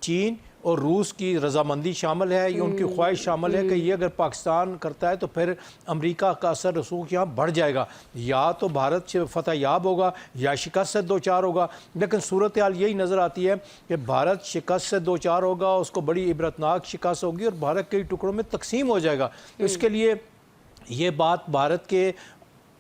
Speaker 3: चीन और रूस की रजामंदी शामिल है, ये उनकी ख्वाहिश शामिल है कि ये अगर पाकिस्तान करता है तो फिर अमेरिका का असर रसूख यहाँ बढ़ जाएगा, या तो भारत फतह याब होगा या शिकस्त से दो चार होगा। लेकिन सूरत हाल यही नज़र आती है कि भारत शिकस्त से दो चार होगा, उसको बड़ी इबरतनाक शिकस्त होगी और भारत कई टुकड़ों में तकसीम हो जाएगा। इसके लिए ये बात भारत के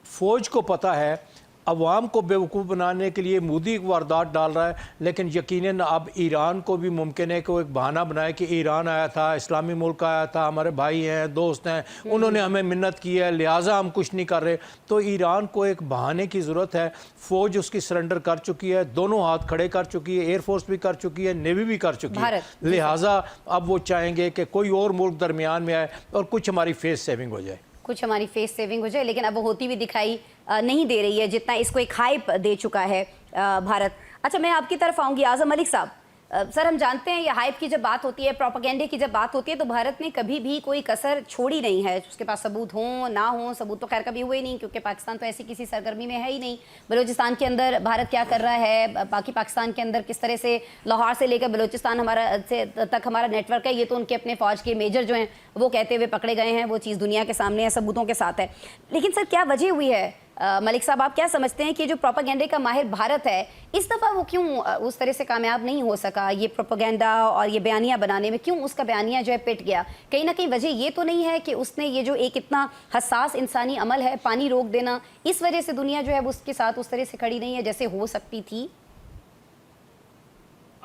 Speaker 3: फ़ौज को पता है, अवाम को बेवकूफ़ बनाने के लिए मोदी वारदात डाल रहा है, लेकिन यकीनन अब ईरान को भी मुमकिन है कि वो एक बहाना बनाए कि ईरान आया था, इस्लामी मुल्क आया था, हमारे भाई हैं, दोस्त हैं, उन्होंने हमें मिन्नत की है, लिहाजा हम कुछ नहीं कर रहे। तो ईरान को एक बहाने की ज़रूरत है। फ़ौज उसकी सरेंडर कर चुकी है, दोनों हाथ खड़े कर चुकी है, एयरफोर्स भी कर चुकी है, नेवी भी कर चुकी है, लिहाजा अब वो चाहेंगे कि कोई और मुल्क दरमियान में आए और कुछ हमारी फेस सेविंग हो जाए,
Speaker 1: कुछ हमारी फेस सेविंग हो जाए। लेकिन अब वो होती भी दिखाई नहीं दे रही है जितना इसको एक हाइप दे चुका है भारत। अच्छा, मैं आपकी तरफ आऊँगी। आज़म मलिक साहब, सर हम जानते हैं ये हाइप की जब बात होती है, प्रोपेगेंडे की जब बात होती है, तो भारत ने कभी भी कोई कसर छोड़ी नहीं है। उसके पास सबूत हों ना हों, सबूत तो खैर कभी हुए नहीं क्योंकि पाकिस्तान तो ऐसी किसी सरगर्मी में है ही नहीं। बलूचिस्तान के अंदर भारत क्या कर रहा है, बाकी पाकिस्तान के अंदर किस तरह से लाहौर से लेकर बलूचिस्तान तक हमारा नेटवर्क है, ये तो उनके अपने फौज के मेजर जो हैं वो कहते हुए पकड़े गए हैं। वो चीज़ दुनिया के सामने है, सबूतों के साथ है। लेकिन सर क्या वजह हुई है, मलिक साहब आप क्या समझते हैं कि जो प्रोपेगेंडे का माहिर भारत है इस दफ़ा वो क्यों उस तरह से कामयाब नहीं हो सका, ये प्रोपेगेंडा और ये बयानिया बनाने में क्यों उसका बयानिया जो है पिट गया? कहीं ना कहीं वजह ये तो नहीं है कि उसने ये जो एक इतना हसास इंसानी अमल है पानी रोक देना, इस वजह से दुनिया जो है वो उसके साथ उस तरह से खड़ी नहीं है जैसे हो सकती थी?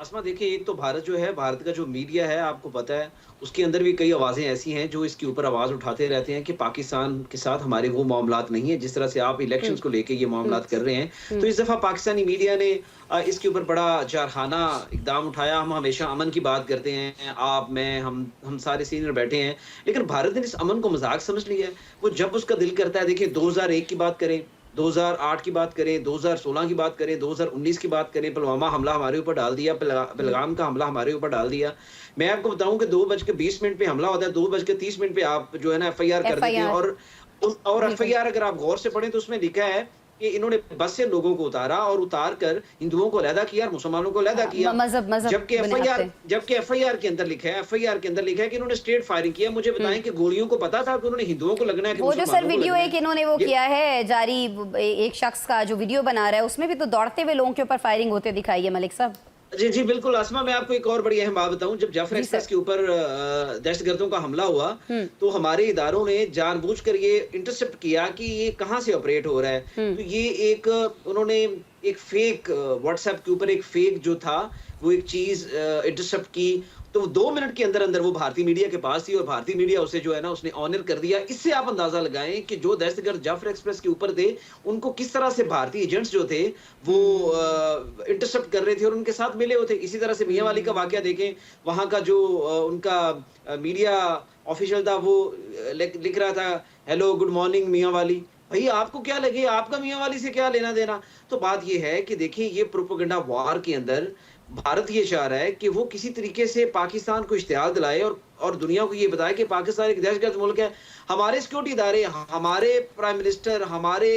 Speaker 5: आसमा देखिए, एक तो भारत जो है, भारत का जो मीडिया है आपको पता है उसके अंदर भी कई आवाज़ें ऐसी हैं जो इसके ऊपर आवाज़ उठाते रहते हैं कि पाकिस्तान के साथ हमारे वो मामलात नहीं है जिस तरह से आप इलेक्शंस को लेके ये मामलात कर रहे हैं। तो इस दफ़ा पाकिस्तानी मीडिया ने इसके ऊपर बड़ा जारहाना इकदाम उठाया। हम हमेशा अमन की बात करते हैं, आप मैं हम सारे सीनियर बैठे हैं, लेकिन भारत ने इस अमन को मजाक समझ लिया है। वो जब उसका दिल करता है, देखिए 2001 की बात करें, 2008 की बात करें, 2016 की बात करें, 2019 की बात करें, पुलवामा हमला हमारे ऊपर डाल दिया, पहलगाम का हमला हमारे ऊपर डाल दिया। मैं आपको बताऊं कि 2:20 पे हमला होता है, 2:30 पे आप जो है ना FIR कर देते हैं। और FIR अगर आप गौर से पढ़ें तो उसमें लिखा है कि इन्होंने बस से लोगों को उतारा और उतार कर हिंदुओं को अलहदा किया और मुसलमानों को अलहदा किया। जबकि FIR के अंदर लिखा है, FIR के अंदर लिखा है कि इन्होंने स्ट्रेट फायरिंग किया। मुझे बताएं कि गोलियों को पता था कि उन्होंने हिंदुओं को लगना है कि
Speaker 1: वो जो सर वीडियो एक इन्होंने वो किया है जारी, एक शख्स का जो वीडियो बना रहा है उसमें भी तो दौड़ते हुए लोगों के ऊपर फायरिंग होते दिखाई है मलिक साहब।
Speaker 5: जी जी बिल्कुल आसमा, मैं आपको एक और बड़ी अहम बात बताऊं। जब जाफर एक्सप्रेस के ऊपर दहशतगर्दों का हमला हुआ तो हमारे इदारों ने जानबूझकर ये इंटरसेप्ट किया कि ये कहां से ऑपरेट हो रहा है। तो ये उन्होंने एक फेक व्हाट्सएप के ऊपर एक फेक जो था वो एक चीज इंटरसेप्ट की, तो 2 मिनट के अंदर अंदर वो भारतीय मीडिया के पास थी और भारतीय मीडिया उसे जो है ना उसने ऑनर कर दिया। इससे आप अंदाजा लगाएं कि जो दहशतगर्द जाफर एक्सप्रेस के ऊपर थे उनको किस तरह से भारतीय एजेंट्स जो थे वो इंटरसेप्ट कर रहे थे और उनके साथ मिले हुए थे। इसी तरह से मियांवाली का वाकया देखें, वहां का जो उनका मीडिया ऑफिशियल था वो लिख रहा था हेलो गुड मॉर्निंग मियांवाली। भाई आपको क्या लगे, आपका मियांवाली से क्या लेना देना? तो बात ये है कि देखिए ये प्रोपेगेंडा वार के अंदर भारत ये चाह रहा है कि वो किसी तरीके से पाकिस्तान को इश्तिहार दिलाए और दुनिया को ये बताए कि पाकिस्तान एक दहशतगर्द मुल्क है। हमारे सिक्योरिटी इदारे, हमारे प्राइम मिनिस्टर, हमारे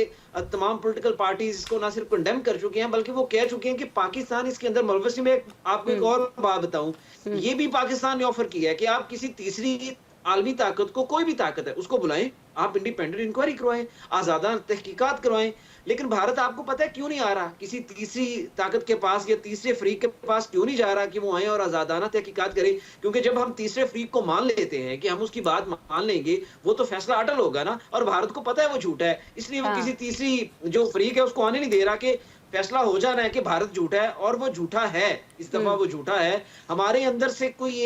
Speaker 5: तमाम पॉलिटिकल पार्टीज इसको ना सिर्फ कंडेम कर चुके हैं बल्कि वो कह चुके हैं कि पाकिस्तान इसके अंदर मुलविस है। मैं आपको एक और बात बताऊं, ये भी पाकिस्तान ने ऑफर किया है कि आप किसी तीसरी आलमी ताकत को, कोई भी ताकत है उसको बुलाएं, आप इंडिपेंडेंट इंक्वायरी करवाएं, आजादाना तहकीकात करवाएं। लेकिन भारत आपको पता है क्यों नहीं आ रहा, किसी तीसरी ताकत के पास या तीसरे फरीक के पास क्यों नहीं जा रहा कि वो आए और आजादाना तहकीकात करें? क्योंकि जब हम तीसरे फरीक को मान लेते हैं कि हम उसकी बात मान लेंगे वो तो फैसला अटल होगा ना, और भारत को पता है वो झूठा है, इसलिए वो किसी तीसरी जो फरीक है उसको आने नहीं दे रहा कि फैसला हो जाना है कि भारत झूठा है। और वो झूठा है, इस दफा वो झूठा है। हमारे अंदर से कोई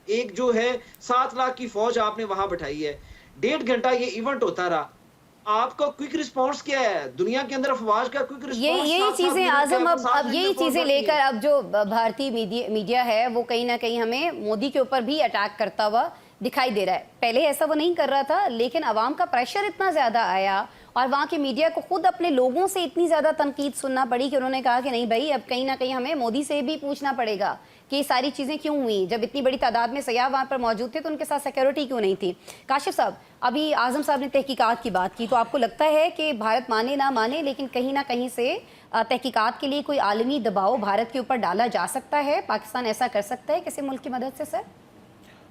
Speaker 5: एक जो है 7 लाख की फौज आपने वहां बैठाई है, 1.5 घंटा ये इवेंट होता रहा, आपका क्विक रिस्पांस क्या है? दुनिया के अंदर अफवाज का क्विक रिस्पांस
Speaker 1: यही चीजें आजम अब यही चीजें लेकर अब जो भारतीय मीडिया है वो कहीं ना कहीं हमें मोदी के ऊपर भी अटैक करता हुआ दिखाई दे रहा है। पहले ऐसा वो नहीं कर रहा था, लेकिन अवाम का प्रेशर इतना ज़्यादा आया और वहाँ के मीडिया को खुद अपने लोगों से इतनी ज़्यादा तनकीद सुनना पड़ी कि उन्होंने कहा कि नहीं भाई, अब कहीं ना कहीं हमें मोदी से भी पूछना पड़ेगा कि ये सारी चीज़ें क्यों हुई। जब इतनी बड़ी तादाद में सयाह वहाँ पर मौजूद थे तो उनके साथ सिक्योरिटी क्यों नहीं थी? काशिफ साहब, अभी आजम साहब ने तहकीकात की बात की, तो आपको लगता है कि भारत माने ना माने लेकिन कहीं ना कहीं से तहकीकात के लिए कोई आलमी दबाव भारत के ऊपर डाला जा सकता है? पाकिस्तान ऐसा कर सकता है किसी मुल्क की मदद से? सर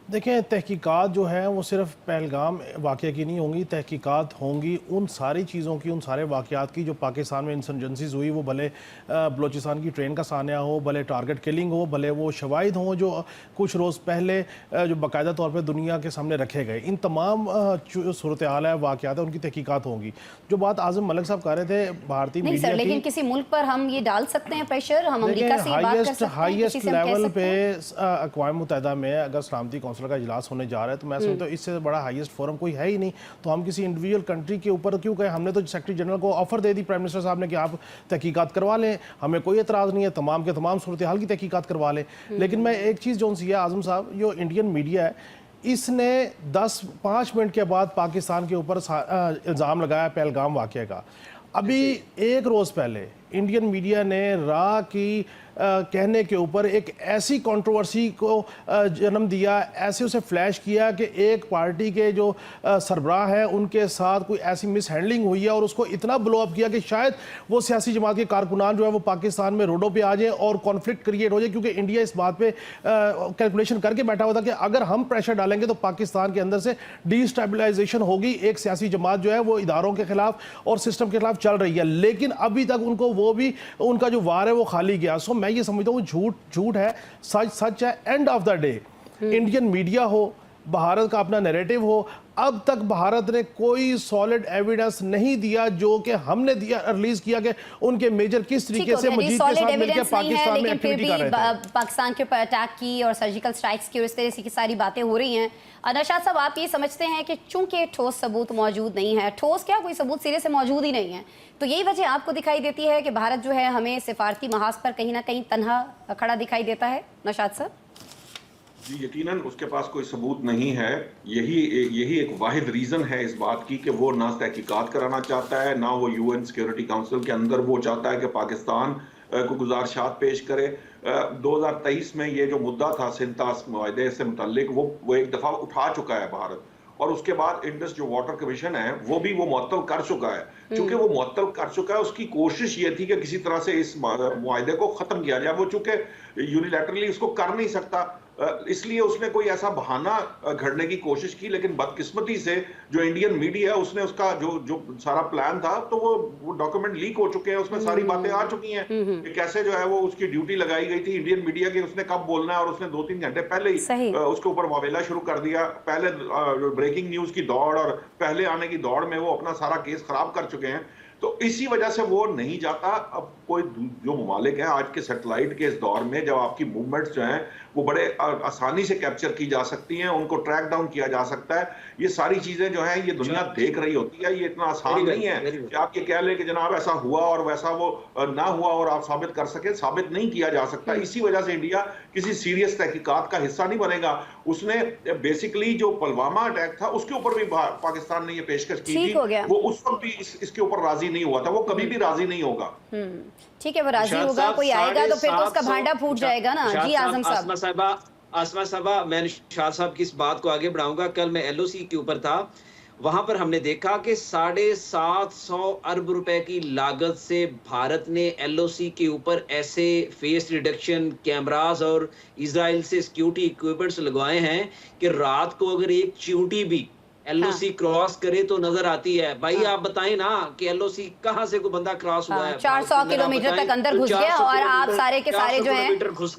Speaker 4: देखें, तहकीकात जो है वो सिर्फ पहलगाम वाक़े की नहीं होंगी, तहकीकात होंगी उन सारी चीज़ों की, उन सारे वाक़यात की जो पाकिस्तान में इंसर्जेंसीज हुई, वो भले बलूचिस्तान की ट्रेन का सानिया हो, भले टारगेट किलिंग हो, भले वो शवाहिद हों जो कुछ रोज़ पहले जो बाकायदा तौर पर दुनिया के सामने रखे गए। इन तमाम सूरत हाल है, वाक़यात है, उनकी तहकीकात होंगी। जो बात आज़म मलिक साहब कह रहे थे भारतीय मीडिया की,
Speaker 1: लेकिन किसी मुल्क पर हम ये डाल सकते हैं प्रेशर, हम अमेरिका से बात कर सकते हैं,
Speaker 4: हाईएस्ट लेवल पे अक़वाम मुत्तहिदा में अगर सलामती कौंसिल का इजलास होने जा रहा है तो मैं समझता हूँ इससे बड़ा हाईएस्ट फोरम कोई है ही नहीं। तो हम किसी इंडिविजुअल कंट्री के ऊपर क्यों कहें? हमने तो सेक्रेटरी जनरल को ऑफर दे दी प्राइम मिनिस्टर साहब ने कि आप तहकीकात करवा लें, हमें कोई एतराज़ नहीं है, तमाम के तमाम सूरत हाल की तहकीकात करवा लें। लेकिन मैं एक चीज़ जो सी है आज़म साहब, जो इंडियन मीडिया है इसने 5 मिनट के बाद पाकिस्तान के ऊपर इल्ज़ाम लगाया पहलगाम वाक़े का। अभी 1 रोज़ पहले इंडियन मीडिया ने रा की कहने के ऊपर एक ऐसी कंट्रोवर्सी को जन्म दिया, ऐसे उसे फ्लैश किया कि एक पार्टी के जो सरबराह हैं उनके साथ कोई ऐसी मिस हैंडलिंग हुई है और उसको इतना ब्लो अप किया कि शायद वो सियासी जमात के कारकुनान जो है वो पाकिस्तान में रोडों पे आ जाए और कॉन्फ्लिक्ट क्रिएट हो जाए, क्योंकि इंडिया इस बात पे कैलकुलेशन करके बैठा हुआ था कि अगर हम प्रेशर डालेंगे तो पाकिस्तान के अंदर से डिस्टेबलाइजेशन होगी। एक सियासी जमात जो है वो इदारों के खिलाफ और सिस्टम के खिलाफ चल रही है, लेकिन अभी तक उनको वो भी उनका जो वार है वो खाली गया। सो मैं ये समझता हूँ झूठ है, सच सच है। End of the day Indian media हो, भारत का अपना नैरेटिव हो, अब तक भारत ने कोई सॉलिड एविडेंस नहीं दिया जो कि हमने दिया रिलीज किया कि उनके मेजर किस तरीके से मजीद के साथ मिलकर पाकिस्तान में एक्टिविटी कर रहे थे।
Speaker 1: पाकिस्तान के ऊपर अटैक की और सर्जिकल स्ट्राइक्स की और इस तरह की सारी बातें हो रही हैं। नौशाद साहब, आप ये समझते हैं कि चूंकि ठोस सबूत मौजूद नहीं है, ठोस क्या कोई सबूत सिरे से मौजूद ही नहीं है, तो यही वजह आपको दिखाई देती है कि भारत जो है हमें सिफारती महाज पर कहीं ना कहीं तन्हा खड़ा दिखाई देता है? नौशाद साहब
Speaker 6: जी, यकीनन उसके पास कोई सबूत नहीं है। यही एक वाहिद रीजन है इस बात की कि वो ना तहकीकात कराना चाहता है, ना वो यूएन सिक्योरिटी काउंसिल के अंदर वो चाहता है कि पाकिस्तान को गुजारिशात पेश करे। 2023 में ये जो मुद्दा था सिंतास मुआहदे से मुतल्लिक, वो एक दफा उठा चुका है भारत, और उसके बाद इंडस जो वाटर कमीशन है वो भी वो मुअत्तल कर चुका है। चूंकि वो मुअत्तल कर चुका है, उसकी कोशिश ये थी कि किसी तरह से इस मुआहदे को खत्म किया जाए। वो चूंकि यूनिलैटरली उसको कर नहीं सकता, इसलिए उसने कोई ऐसा बहाना घड़ने की कोशिश की, लेकिन बदकिस्मती से जो इंडियन मीडिया है उसने उसका जो सारा प्लान था, तो वो डॉक्यूमेंट लीक हो चुके हैं, उसमें सारी बातें आ चुकी हैं कि कैसे जो है वो उसकी ड्यूटी लगाई गई थी इंडियन मीडिया की, उसने कब बोलना है, और उसने 2-3 घंटे पहले ही उसके ऊपर वावेला शुरू कर दिया। पहले ब्रेकिंग न्यूज की दौड़ और पहले आने की दौड़ में वो अपना सारा केस खराब कर चुके हैं। तो इसी वजह से वो नहीं जाता। अब कोई जो ममालिक हैं आज के सैटेलाइट के इस दौर में, जब आपकी मूवमेंट्स जो हैं वो बड़े आसानी से कैप्चर की जा सकती हैं, उनको ट्रैक डाउन किया जा सकता है, ये सारी चीजें जो हैं ये दुनिया देख रही होती है। ये इतना आसान नहीं है कि आप ये कह लें कि जनाब ऐसा हुआ और वैसा वो ना हुआ और आप साबित कर सके, साबित नहीं किया जा सकता। इसी वजह से इंडिया किसी सीरियस तहकीकात का हिस्सा नहीं बनेगा। उसने बेसिकली जो पुलवामा अटैक था उसके ऊपर भी पाकिस्तान ने ये पेशकश की थी, वो उस वक्त भी इसके ऊपर राजी नहीं हुआ था, वो कभी भी राजी नहीं होगा।
Speaker 1: ठीक है, वो राजी होगा, कोई आएगा तो फिर तो उसका भांडा फूट जाएगा ना। जी आजम साहब।
Speaker 5: आसमा साहबा, मैं निशात साहब की इस बात को आगे बढ़ाऊंगा। कल मैं एलओसी के ऊपर था, वहां पर हमने देखा कि 750 अरब रुपए की लागत से भारत ने एलओसी के ऊपर ऐसे फेस रिडक्शन कैमरास और इजराइल से सिक्योरिटी इक्विपमेंट्स लगवाए हैं कि रात को अगर एक चींटी भी एलओसी क्रॉस करे तो नजर आती है। भाई आप बताएं ना कि एलओसी कहां से कोई बंदा क्रॉस हुआ है?
Speaker 1: 400 किलोमीटर तक अंदर घुस गया और आप सारे के सारे जो हैं,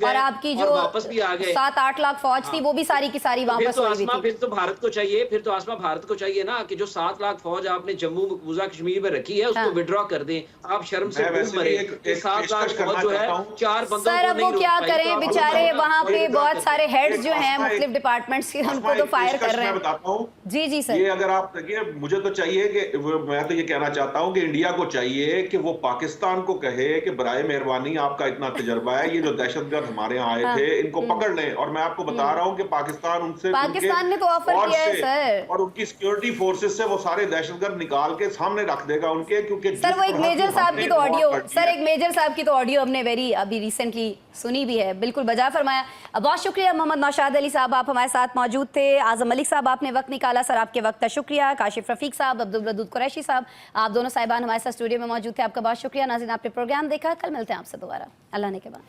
Speaker 1: और आपकी जो
Speaker 5: वापस भी आ गए
Speaker 1: 7-8 लाख फौज थी वो भी सारी की सारी वापस हो गई थी।
Speaker 5: फिर तो भारत को चाहिए, फिर तो आसमा भारत को चाहिए ना कि जो 7 लाख फौज आपने जम्मू मकबूजा कश्मीर में रखी है उसको विड्रॉ कर दें। आप शर्म से डूब मरे। 7 लाख फौज जो है 4 बंदों
Speaker 1: सर, अब वो क्या करें बेचारे, वहाँ पे बहुत सारे हेड्स जो हैं मुख्तलिफ डिपार्टमेंट्स के, उनको तो फायर कर रहे हैं। जी जी सर,
Speaker 6: ये अगर आप देखिए, मुझे तो चाहिए कि मैं तो ये कहना चाहता हूं कि इंडिया को चाहिए कि वो पाकिस्तान को कहे कि बराए मेहरबानी आपका इतना तजुर्बा है, ये जो दहशतगर्द हमारे यहाँ आए थे इनको पकड़ लें। और मैं आपको बता रहा हूं कि पाकिस्तान
Speaker 1: ने तो ऑफर किया है सर,
Speaker 6: और उनकी सिक्योरिटी फोर्सेस से वो सारे दहशतगर्द निकाल के सामने रख देगा उनके, क्योंकि
Speaker 1: सर वो एक मेजर साहब की तो ऑडियो, सर एक मेजर साहब की तो ऑडियो हमने अभी रिसेंटली सुनी भी है। बिल्कुल बजा फरमाया। बहुत शुक्रिया मोहम्मद नौशाद अली साहब, आप हमारे साथ मौजूद थे। आजम मलिक साहब, आपने वक्त निकाला, सर आपके वक्त का शुक्रिया। काशिफ रफीक साहब, अब्दुल वदूद कुरैशी साहब, आप दोनों साहिबान हमारे साथ स्टूडियो में मौजूद थे, आपका बहुत शुक्रिया। नाज़रीन, आपने प्रोग्राम देखा, कल मिलते हैं आपसे दोबारा, अल्लाह ने के बाद।